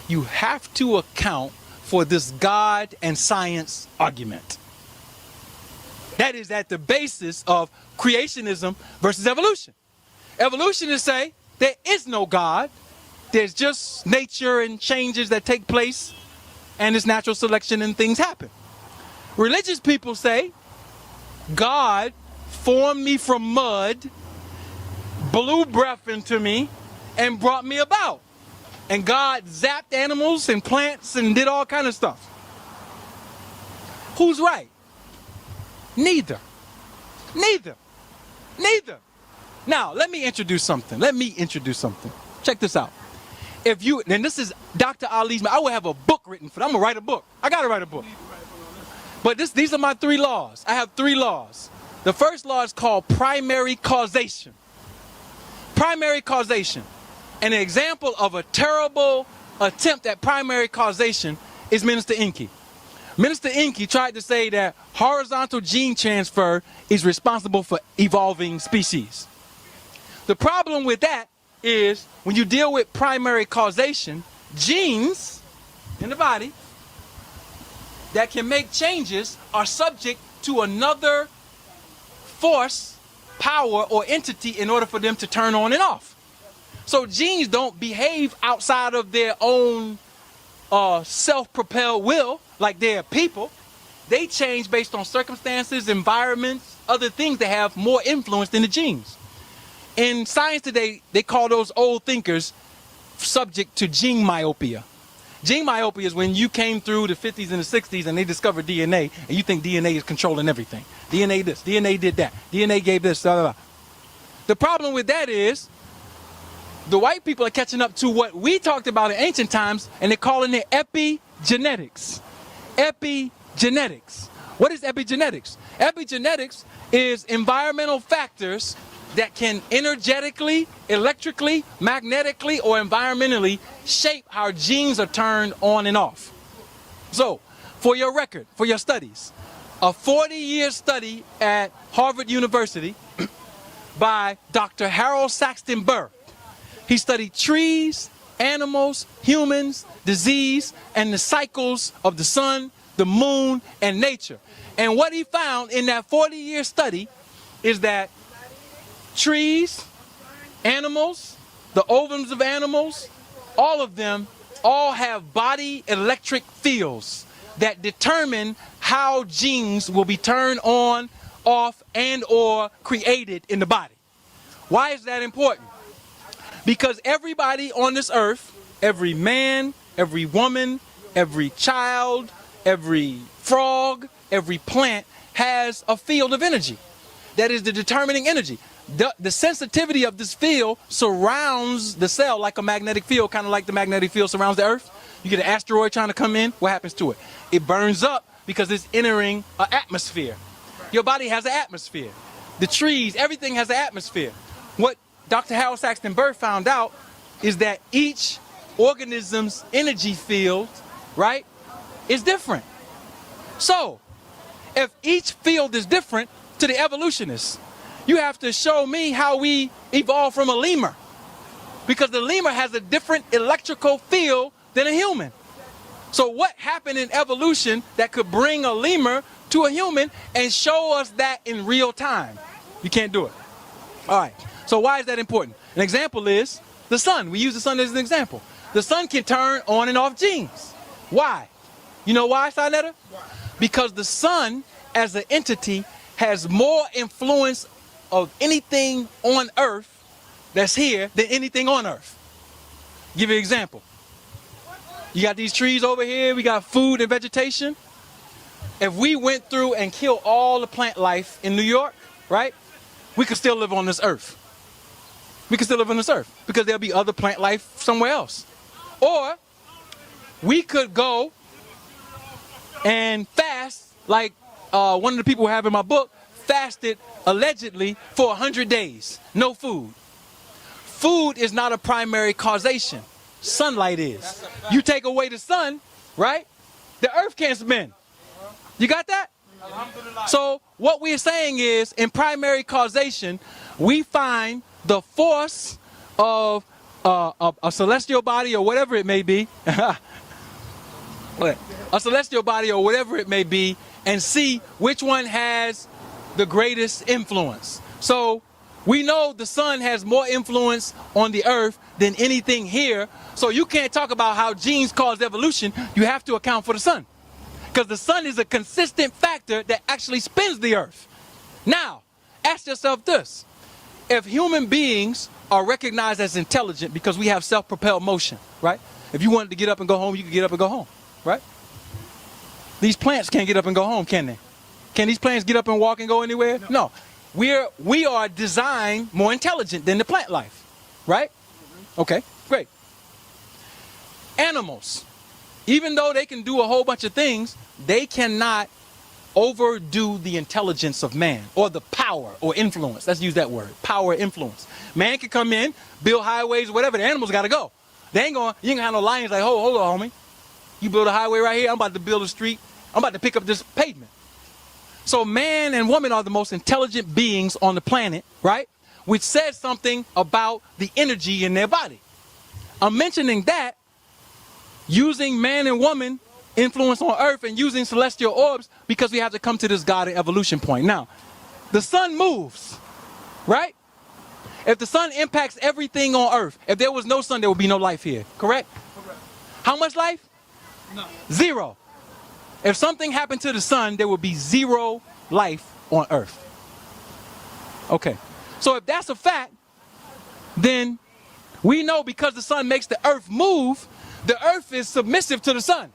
you have to account for this God and science argument. That is at the basis of creationism versus evolution. Evolutionists say there is no God. There's just nature and changes that take place, and it's natural selection and things happen. Religious people say God formed me from mud, blew breath into me, and brought me about. And God zapped animals and plants and did all kind of stuff. Who's right? Neither. Neither. Neither. Now, let me introduce something. Check this out. And this is Dr. Ali's, I will have a book written for them. I'm going to write a book. I got to write a book. But these are my 3 laws. I have 3 laws. The first law is called primary causation. Primary causation. An example of a terrible attempt at primary causation is Minister Ankh. Minister Ankh tried to say that horizontal gene transfer is responsible for evolving species. The problem with that is when you deal with primary causation, genes in the body that can make changes are subject to another force, power, or entity in order for them to turn on and off. So genes don't behave outside of their own self-propelled will like they're people. They change based on circumstances, environments, other things that have more influence than the genes. In science today, they call those old thinkers subject to gene myopia. Gene myopia is when you came through the 50s and the 60s and they discovered DNA, and you think DNA is controlling everything. DNA this, DNA did that, DNA gave this, blah, blah, blah. The problem with that is the white people are catching up to what we talked about in ancient times, and they're calling it epigenetics. Epigenetics. What is epigenetics? Epigenetics is environmental factors that can energetically, electrically, magnetically, or environmentally shape how genes are turned on and off. So, for your record, for your studies, a 40-year study at Harvard University by Dr. Harold Saxton Burr. He studied trees, animals, humans, disease, and the cycles of the sun, the moon, and nature. And what he found in that 40-year study is that trees, animals, the ovums of animals, all of them all have body electric fields that determine how genes will be turned on, off, and or created in the body. Why is that important? Because everybody on this earth, every man, every woman, every child, every frog, every plant has a field of energy that is the determining energy. The sensitivity of this field surrounds the cell like a magnetic field, kind of like the magnetic field surrounds the earth. You get an asteroid trying to come in, what happens to it? It burns up because it's entering an atmosphere. Your body has an atmosphere. The trees, everything has an atmosphere. What Dr. Harold Saxton Burr found out is that each organism's energy field, right, is different. So, if each field is different to the evolutionists, you have to show me how we evolved from a lemur. Because the lemur has a different electrical field than a human. So what happened in evolution that could bring a lemur to a human and show us that in real time? You can't do it. All right. So why is that important? An example is the sun. We use the sun as an example. The sun can turn on and off genes. Why? You know why, sa.neter? Because the sun as an entity has more influence of anything on earth that's here than anything on earth. Give you an example. You got these trees over here, we got food and vegetation. If we went through and killed all the plant life in New York, right, we could still live on this earth. We could still live on this earth because there'll be other plant life somewhere else. Or we could go and fast like one of the people who have in my book fasted allegedly for 100 days, no food. Food is not a primary causation. Sunlight is. You take away the sun, right? The earth can't spin. You got that? So what we're saying is in primary causation, we find the force of a celestial body or whatever it may be, a celestial body or whatever it may be, and see which one has the greatest influence. So we know the sun has more influence on the earth than anything here. So you can't talk about how genes cause evolution. You have to account for the sun. Because the sun is a consistent factor that actually spins the earth. Now, ask yourself this. If human beings are recognized as intelligent because we have self-propelled motion, right? If you wanted to get up and go home, you could get up and go home, right? These plants can't get up and go home, can they? Can these plants get up and walk and go anywhere? No. We are designed more intelligent than the plant life, right? Okay, great. Animals, even though they can do a whole bunch of things, they cannot overdo the intelligence of man or the power or influence. Let's use that word, power, influence. Man can come in, build highways, whatever. The animals got to go. They ain't going, you ain't gonna have no lions like, hold on, homie. You build a highway right here, I'm about to build a street. I'm about to pick up this pavement. So man and woman are the most intelligent beings on the planet, right? Which says something about the energy in their body. I'm mentioning that using man and woman influence on earth and using celestial orbs because we have to come to this God and evolution point. Now, the sun moves, right? If the sun impacts everything on earth, if there was no sun, there would be no life here, correct? Correct. How much life? No. Zero. If something happened to the sun, there would be zero life on earth. Okay. So if that's a fact, then we know because the sun makes the earth move, the earth is submissive to the sun.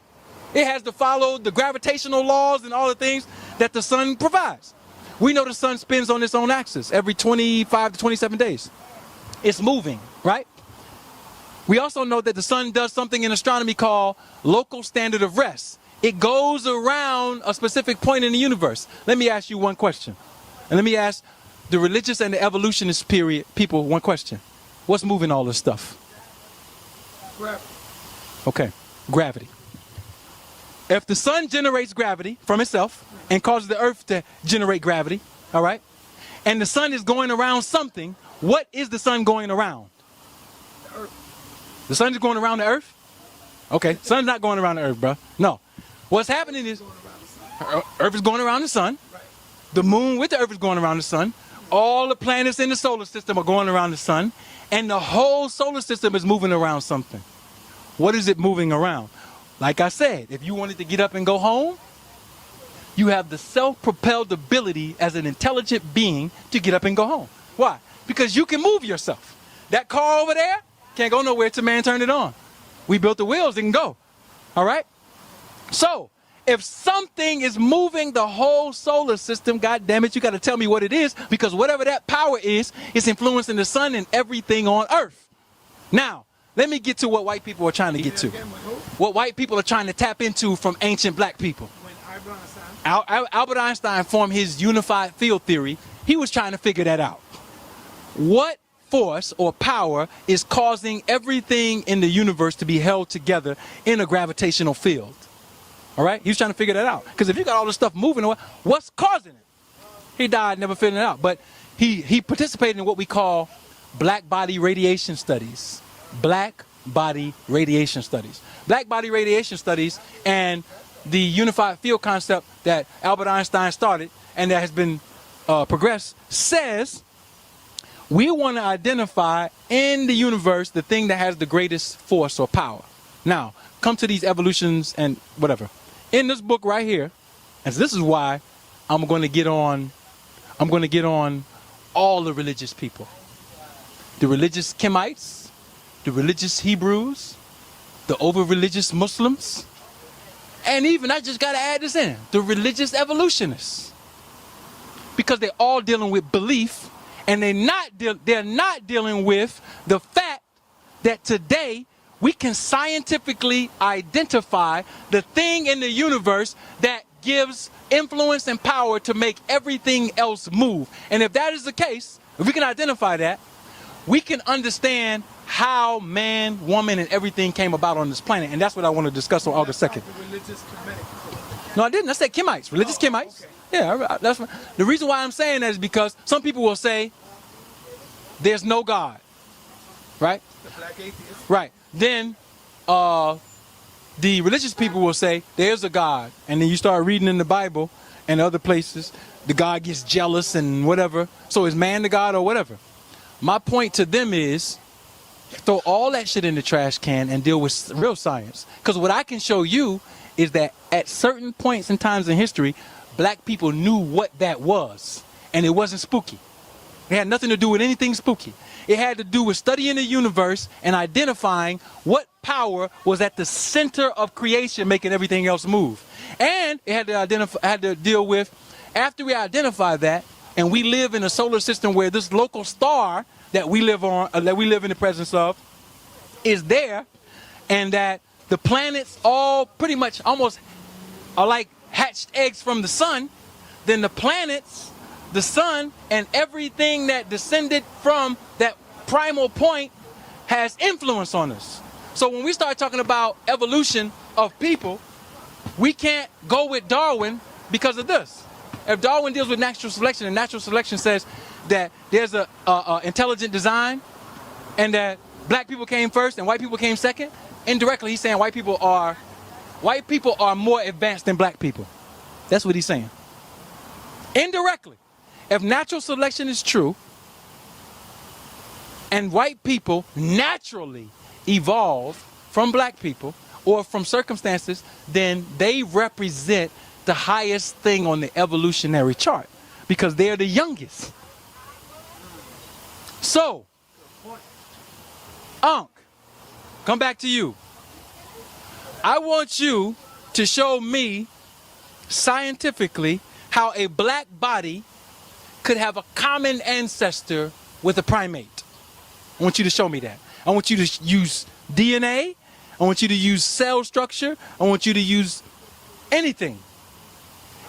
It has to follow the gravitational laws and all the things that the sun provides. We know the sun spins on its own axis every 25 to 27 days. It's moving, right? We also know that the sun does something in astronomy called local standard of rest. It goes around a specific point in the universe. Let me ask you one question. And let me ask the religious and the evolutionist people one question. What's moving all this stuff? Gravity. Okay, gravity. If the sun generates gravity from itself and causes the earth to generate gravity, all right, and the sun is going around something, what is the sun going around? The earth. The sun is going around the earth? Okay, sun's not going around the earth, bro. No. What's happening is earth is going around the sun. The moon with the earth is going around the sun. All the planets in the solar system are going around the sun. And the whole solar system is moving around something. What is it moving around? Like I said, if you wanted to get up and go home, you have the self-propelled ability as an intelligent being to get up and go home. Why? Because you can move yourself. That car over there can't go nowhere till man turned it on. We built the wheels, it can go. All right? So, if something is moving the whole solar system, God damn it, you got to tell me what it is, because whatever that power is influencing the sun and everything on earth. Now, let me get to what white people are trying to get to. What white people are trying to tap into from ancient black people. Albert Einstein formed his unified field theory. He was trying to figure that out. What force or power is causing everything in the universe to be held together in a gravitational field? All right? He was trying to figure that out. Because if you got all this stuff moving, what's causing it? He died never figuring it out. But he participated in what we call black body radiation studies. Black body radiation studies. Black body radiation studies and the unified field concept that Albert Einstein started and that has been progressed says we want to identify in the universe the thing that has the greatest force or power. Now, come to these evolutions and whatever. In this book right here, and this is why I'm going to get on all the religious people. The religious Kemites, the religious Hebrews, the over-religious Muslims, and even, I just got to add this in, the religious evolutionists. Because they're all dealing with belief, and they're not dealing with the fact that today we can scientifically identify the thing in the universe that gives influence and power to make everything else move. And if that is the case, if we can identify that, we can understand how man, woman, and everything came about on this planet. And that's what I want to discuss on August 2nd. No, I didn't. I said Kemites, religious Kemites. Yeah, that's the reason why I'm saying that is because some people will say there's no God, right? The black atheist. Right. Then the religious people will say there's a God, and then you start reading in the Bible and other places, the God gets jealous and whatever. So is man the God or whatever? My point to them is throw all that shit in the trash can and deal with real science. Because what I can show you is that at certain points in times in history, black people knew what that was, and it wasn't spooky. It had nothing to do with anything spooky. It had to do with studying the universe and identifying what power was at the center of creation, making everything else move. And it had to deal with, after we identify that, and we live in a solar system where this local star that we live on, that we live in the presence of, is there, and that the planets all pretty much almost are like hatched eggs from the sun, then the planets, the sun, and everything that descended from that primal point has influence on us. So when we start talking about evolution of people, we can't go with Darwin because of this. If Darwin deals with natural selection, and natural selection says that there's a intelligent design and that black people came first and white people came second, indirectly he's saying white people are more advanced than black people. That's what he's saying. Indirectly. If natural selection is true and white people naturally evolve from black people or from circumstances, then they represent the highest thing on the evolutionary chart because they're the youngest. So, Ankh, come back to you. I want you to show me scientifically how a black body could have a common ancestor with a primate. I want you to show me that. I want you to use DNA. I want you to use cell structure. I want you to use anything.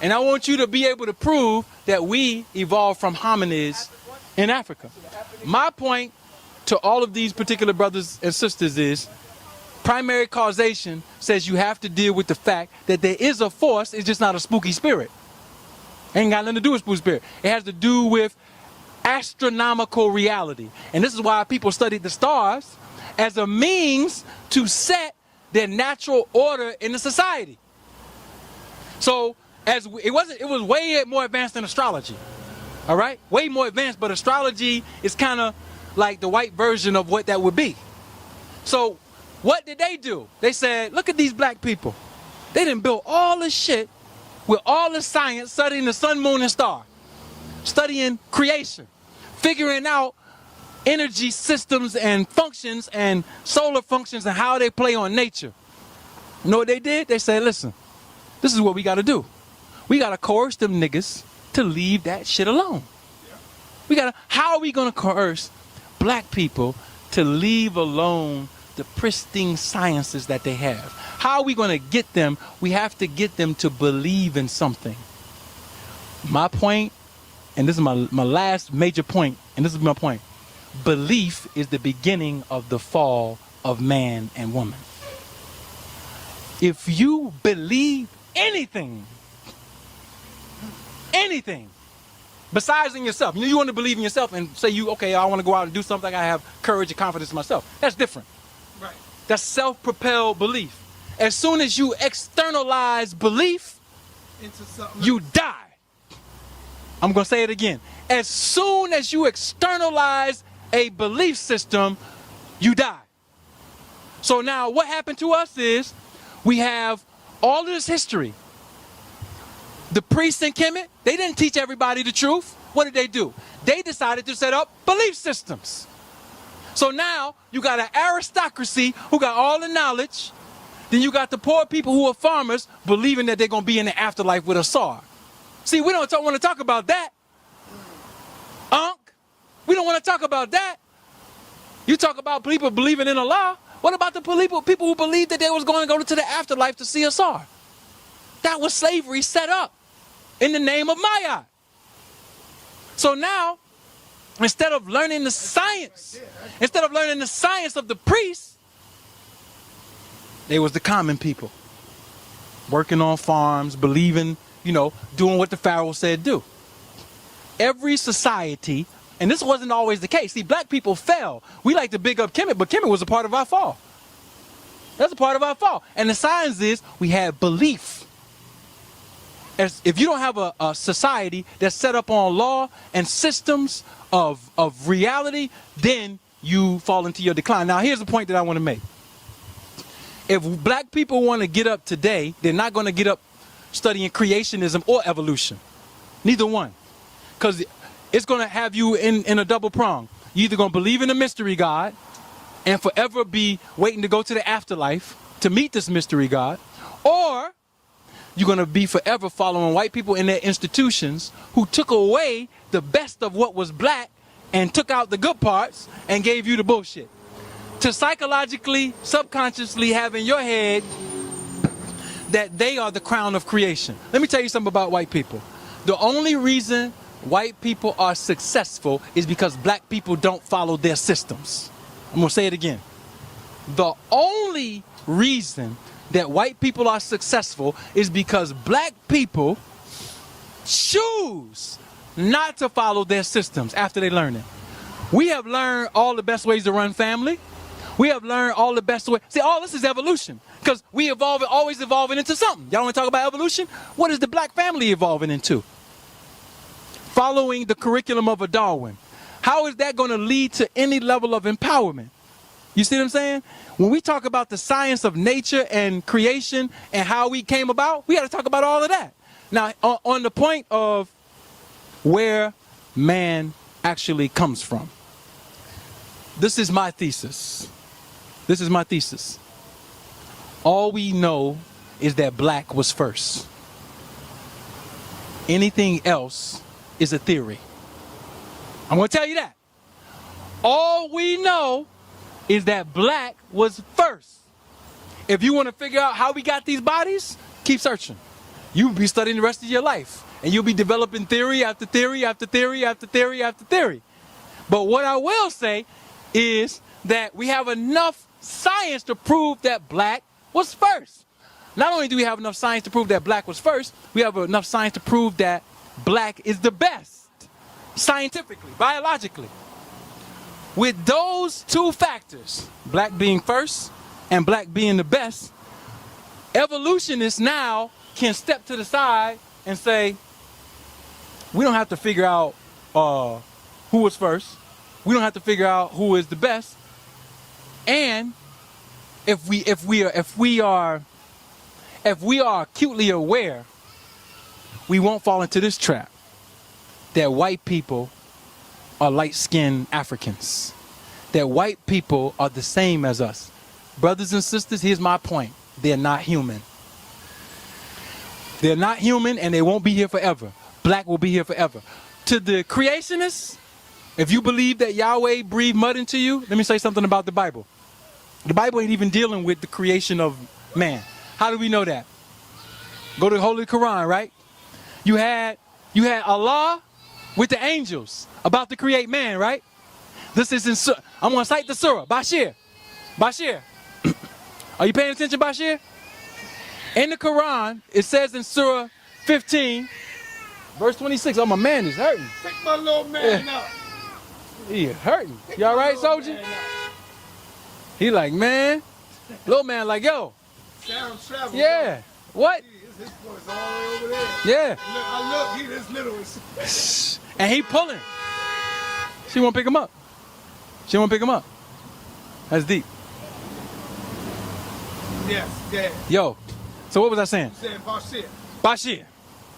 And I want you to be able to prove that we evolved from hominids in Africa. My point to all of these particular brothers and sisters is primary causation says you have to deal with the fact that there is a force, it's just not a spooky spirit. Ain't got nothing to do with spooky spirit. It has to do with astronomical reality. And this is why people studied the stars as a means to set their natural order in the society. So it was way more advanced than astrology. All right? Way more advanced, but astrology is kind of like the white version of what that would be. So what did they do? They said, look at these black people. They done built all this shit with all the science, studying the sun, moon, and star, studying creation, figuring out energy systems and functions and solar functions and how they play on nature. You know what they did? They said, listen, this is what we got to do. We got to coerce them niggas to leave that shit alone. How are we going to coerce black people to leave alone the pristine sciences that they have? How are we going to get them? We have to get them to believe in something. My point, and this is my last major point, and this is my point. Belief is the beginning of the fall of man and woman. If you believe anything besides in yourself, you want to believe in yourself and say okay, I want to go out and do something, I have courage and confidence in myself. That's different. Right. That's self-propelled belief. As soon as you externalize belief, into something you die. I'm going to say it again. As soon as you externalize a belief system, you die. So now what happened to us is we have all of this history. The priests in Kemet, they didn't teach everybody the truth. What did they do? They decided to set up belief systems. So now you got an aristocracy who got all the knowledge. Then you got the poor people who are farmers believing that they're going to be in the afterlife with a sword. See, we don't want to talk about that. Ankh, we don't want to talk about that. You talk about people believing in Allah. What about the people who believed that they was going to go to the afterlife to see a sword? That was slavery set up in the name of Maya. So now, instead of learning the science of the priests, they was the common people working on farms, believing, doing what the Pharaoh said do. Every society, and this wasn't always the case. See, black people fell. We like to big up Kemet, but Kemet was a part of our fall. That's a part of our fall. And the science is we had belief. If you don't have a society that's set up on law and systems of reality, then you fall into your decline. Now, here's the point that I want to make. If black people want to get up today, they're not going to get up studying creationism or evolution. Neither one. Because it's going to have you in a double prong. You're either going to believe in a mystery God and forever be waiting to go to the afterlife to meet this mystery God, or you're going to be forever following white people in their institutions who took away the best of what was black and took out the good parts and gave you the bullshit. To psychologically, subconsciously have in your head that they are the crown of creation. Let me tell you something about white people. The only reason white people are successful is because black people don't follow their systems. I'm going to say it again. The only reason that white people are successful is because black people choose not to follow their systems after they learn it. We have learned all the best ways to run family. We have learned all the best ways. See, all this is evolution because we always evolving into something. Y'all want to talk about evolution? What is the black family evolving into? Following the curriculum of a Darwin. How is that going to lead to any level of empowerment? You see what I'm saying? When we talk about the science of nature and creation and how we came about, we got to talk about all of that. Now, on the point of where man actually comes from, this is my thesis. This is my thesis. All we know is that black was first. Anything else is a theory. I'm going to tell you that. All we know is that black was first. If you want to figure out how we got these bodies, keep searching. you'll be studying the rest of your life. And you'll be developing theory after theory after theory after theory after theory. But what I will say is that we have enough science to prove that black was first. Not only do we have enough science to prove that black was first, we have enough science to prove that black is the best. Scientifically, biologically. With those two factors, black being first and black being the best, evolutionists now can step to the side and say, we don't have to figure out who was first. We don't have to figure out who is the best. And if we are acutely aware, we won't fall into this trap that white people are light-skinned Africans. That white people are the same as us. Brothers and sisters, here's my point. They're not human. They're not human, and they won't be here forever. Black will be here forever. To the creationists, if you believe that Yahweh breathed mud into you, let me say something about the Bible. The Bible ain't even dealing with the creation of man. How do we know that? Go to the Holy Quran, right? You had Allah with the angels about to create man, right? This is in Surah. I'm going to cite the Surah. Bashir. Are you paying attention, Bashir? In the Quran, it says in Surah 15, verse 26. Oh, my man is hurting. Pick my little man up. He is hurting. You all right, soldier? He like, man. Little man like, yo. Sound travel. Yeah. What? His voice all the way over there. Yeah. I look, he this little. And he pulling. She won't pick him up. That's deep. Yes, yeah. Yo, so what was I saying? You said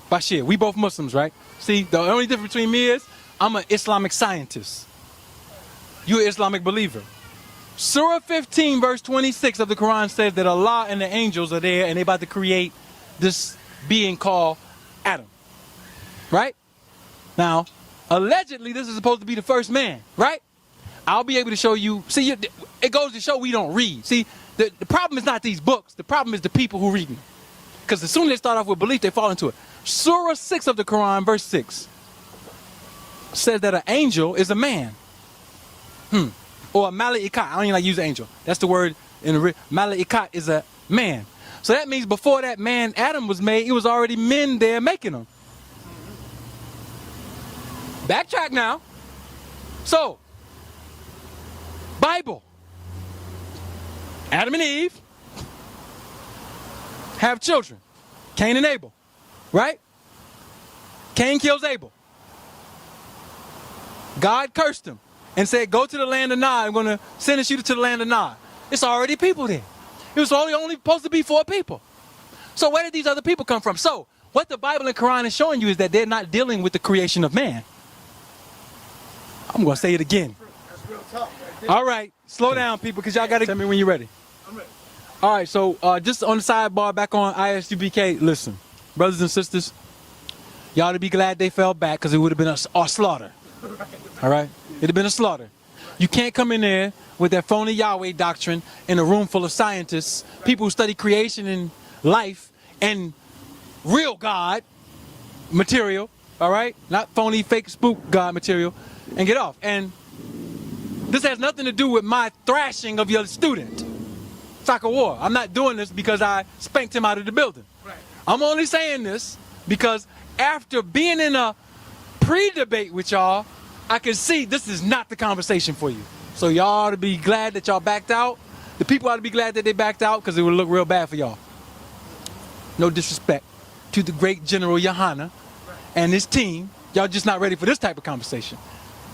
Bashir. We both Muslims, right? See, the only difference between me is I'm an Islamic scientist. You're an Islamic believer. Surah 15, verse 26 of the Quran says that Allah and the angels are there and they're about to create this being called Adam. Right? Now, allegedly, this is supposed to be the first man, right? I'll be able to show you. See, it goes to show we don't read. See, the problem is not these books. The problem is the people who read them. Because as soon as they start off with belief, they fall into it. Surah 6 of the Quran, verse 6, says that an angel is a man. Or a mala'ikat. I don't even like to use angel. That's the word in the mala'ikat is a man. So that means before that man Adam was made, it was already men there making them. Backtrack now. So, Bible. Adam and Eve have children. Cain and Abel. Right? Cain kills Abel. God cursed him and said, go to the land of Nod. I'm going to sentence you to the land of Nod. It's already people there. It was only supposed to be 4 people. So where did these other people come from? So what the Bible and Quran is showing you is that they're not dealing with the creation of man. I'm going to say it again. That's real tough right there. All right. Slow down, people, because y'all got to tell me when you're ready. I'm ready. All right. So just on the sidebar back on ISUBK, listen, brothers and sisters, y'all ought to be glad they fell back because it would have been a slaughter. All right? It'd have been a slaughter. You can't come in there with that phony Yahweh doctrine in a room full of scientists, people who study creation and life and real God material, all right? Not phony, fake, spook God material, and get off. And this has nothing to do with my thrashing of your student, Soccer War. I'm not doing this because I spanked him out of the building. Right. I'm only saying this because after being in a pre-debate with y'all, I can see this is not the conversation for you. So y'all ought to be glad that y'all backed out. The people ought to be glad that they backed out because it would look real bad for y'all. No disrespect to the great General Yohana and his team. Y'all just not ready for this type of conversation.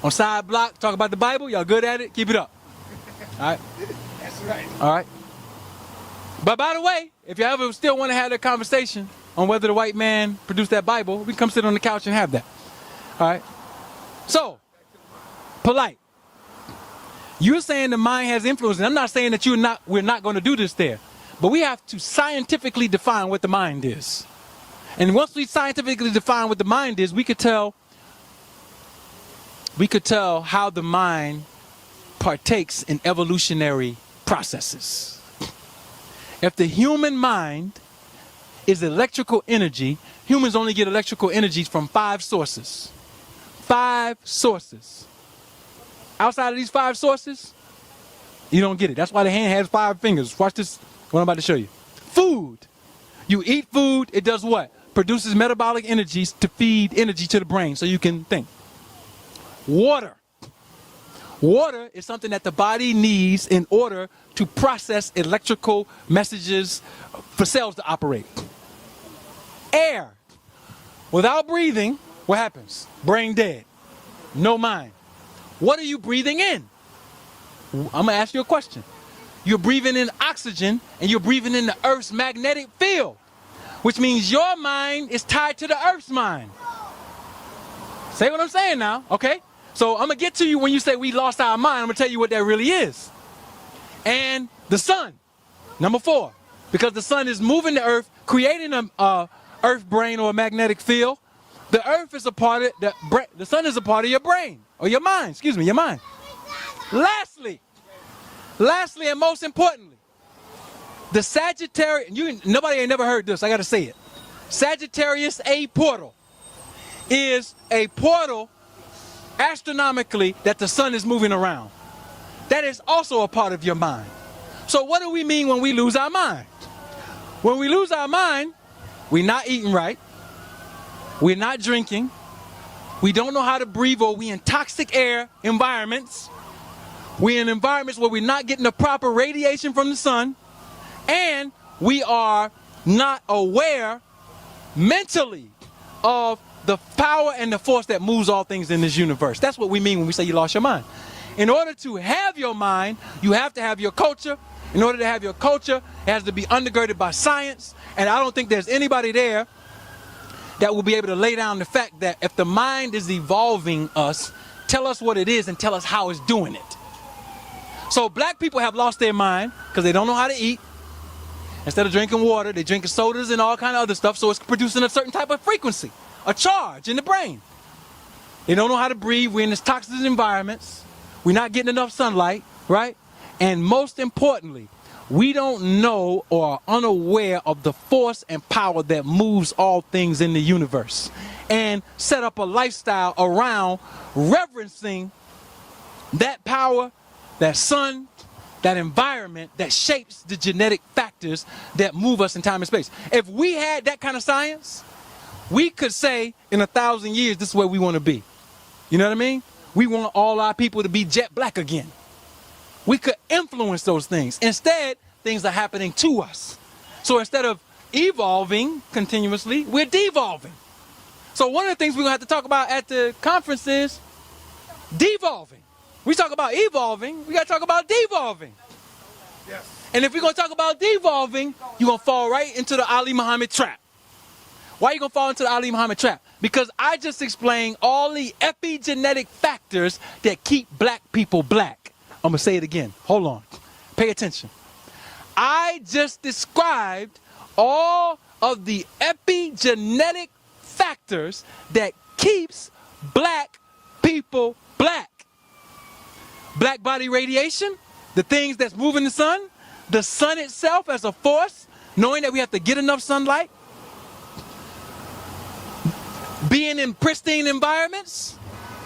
On side block, talk about the Bible. Y'all good at it? Keep it up. All right? That's right. All right? But by the way, if you ever still want to have that conversation on whether the white man produced that Bible, we can come sit on the couch and have that. All right? So, polite. You're saying the mind has influence, and I'm not saying that we're not going to do this there. But we have to scientifically define what the mind is. And once we scientifically define what the mind is, we could tell how the mind partakes in evolutionary processes. If the human mind is electrical energy. Humans only get electrical energy from 5 sources. 5 sources. Outside of these 5 sources, you don't get it. That's why the hand has 5 fingers. Watch this, what I'm about to show you. Food. You eat food, it does what? Produces metabolic energies to feed energy to the brain so you can think. Water. Water is something that the body needs in order to process electrical messages for cells to operate. Air. Without breathing, what happens? Brain dead. No mind. What are you breathing in? I'm going to ask you a question. You're breathing in oxygen and you're breathing in the Earth's magnetic field, which means your mind is tied to the Earth's mind. Say what I'm saying now, okay? So I'm going to get to you when you say we lost our mind. I'm going to tell you what that really is. And the sun, number 4, because the sun is moving the Earth, creating a Earth brain or a magnetic field. The Earth is a part of the sun is a part of your brain or your mind. Excuse me, your mind. Lastly, and most importantly, the Sagittarius. Nobody ain't never heard this. I got to say it. Sagittarius A portal is a portal astronomically that the sun is moving around. That is also a part of your mind. So what do we mean when we lose our mind? When we lose our mind, we're not eating right. We're not drinking. We don't know how to breathe, or we in toxic air environments. We're in environments where we're not getting the proper radiation from the sun. And we are not aware mentally of the power and the force that moves all things in this universe. That's what we mean when we say you lost your mind. In order to have your mind, you have to have your culture. In order to have your culture, it has to be undergirded by science. And I don't think there's anybody there that will be able to lay down the fact that if the mind is evolving us, tell us what it is and tell us how it's doing it. So black people have lost their mind because they don't know how to eat. Instead of drinking water, they're drinking sodas and all kind of other stuff, so it's producing a certain type of frequency, a charge in the brain. They don't know how to breathe. We're in this toxic environments. We're not getting enough sunlight, right? And most importantly, we don't know or are unaware of the force and power that moves all things in the universe, and set up a lifestyle around reverencing that power, that sun, that environment that shapes the genetic factors that move us in time and space. If we had that kind of science, we could say in 1,000 years, this is where we want to be. You know what I mean? We want all our people to be jet black again. We could influence those things. Instead, things are happening to us. So instead of evolving continuously, we're devolving. So one of the things we're going to have to talk about at the conference is devolving. We talk about evolving, we got to talk about devolving. Yes. And if we're going to talk about devolving, you're going to fall right into the Ali Muhammad trap. Why are you going to fall into the Ali Muhammad trap? Because I just explained all the epigenetic factors that keep black people black. I'm going to say it again. Hold on. Pay attention. I just described all of the epigenetic factors that keeps black people black. Black body radiation, the things that's moving the sun itself as a force, knowing that we have to get enough sunlight, being in pristine environments,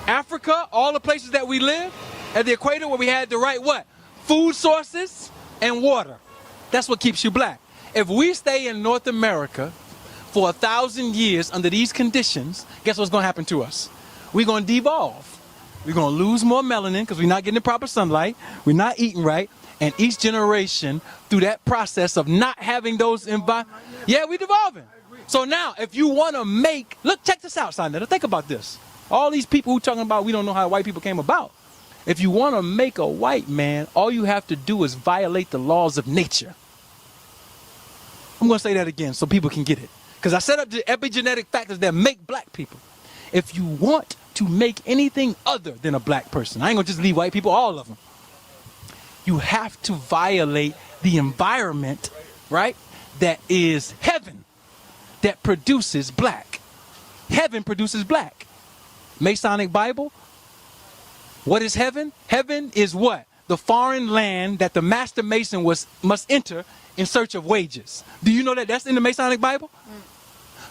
Africa, all the places that we live, at the equator where we had the right what? Food sources and water. That's what keeps you black. If we stay in North America for 1,000 years under these conditions, guess what's going to happen to us? We're going to devolve. We're going to lose more melanin because we're not getting the proper sunlight. We're not eating right. And each generation, through that process of not having those yeah, we're devolving. So now, if you want to make, look, check this out, sa.neter. Think about this. All these people who talking about we don't know how white people came about. If you want to make a white man, all you have to do is violate the laws of nature. I'm going to say that again so people can get it. Because I set up the epigenetic factors that make black people. If you want to make anything other than a black person, I ain't going to just leave white people, all of them. You have to violate the environment, right, that is heaven, that produces black. Heaven produces black. Masonic Bible. What is heaven? Heaven is what? The foreign land that the master mason must enter in search of wages. Do you know that that's in the Masonic Bible?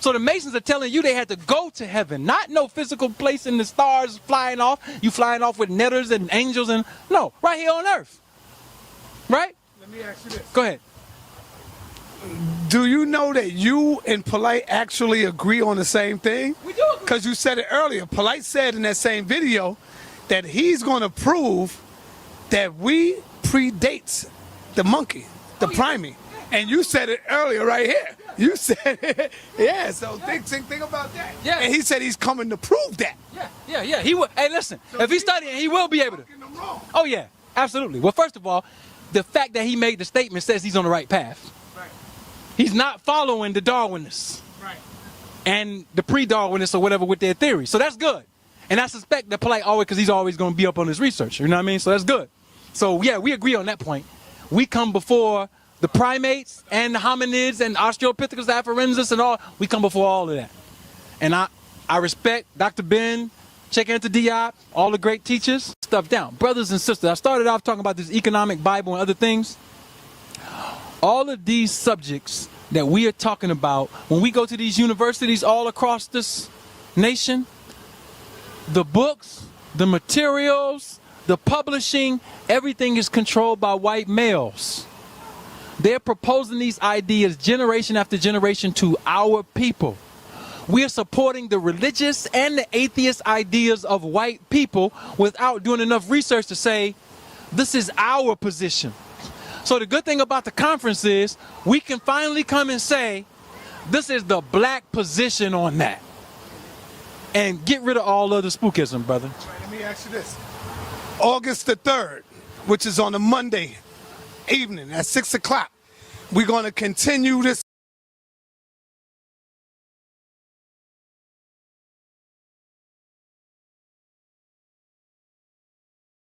So the Masons are telling you they had to go to heaven, not no physical place in the stars flying off. You flying off with netters and angels and no, right here on earth. Right? Let me ask you this. Go ahead. Do you know that you and Polite actually agree on the same thing? We do agree. Because you said it earlier. Polite said in that same video that he's going to prove that we predates the monkey, the primate. And you said it earlier right here. You said it. Yeah, so think about that. Yeah. And he said he's coming to prove that. Yeah. He will. Hey, listen. So if he's studying, he will be able to. Fucking wrong. Oh, yeah. Absolutely. Well, first of all, the fact that he made the statement says he's on the right path. Right. He's not following the Darwinists Right. and the pre-Darwinists or whatever with their theory. So that's good. And I suspect that Polite always, because he's always going to be up on his research. You know what I mean? So that's good. So, yeah, we agree on that point. We come before the primates and the hominids and Australopithecus afarensis and all. We come before all of that. And I respect Dr. Ben, Cheikh Anta Diop, all the great teachers. Stuff down. Brothers and sisters, I started off talking about this economic Bible and other things. All of these subjects that we are talking about, when we go to these universities all across this nation, the books, the materials, the publishing, everything is controlled by white males. They're proposing these ideas generation after generation to our people. We are supporting the religious and the atheist ideas of white people without doing enough research to say, this is our position. So the good thing about the conference is we can finally come and say, this is the black position on that. And get rid of all other spookism, brother. Right, let me ask you this. August the 3rd, which is on a Monday evening at 6 o'clock, we're going to continue this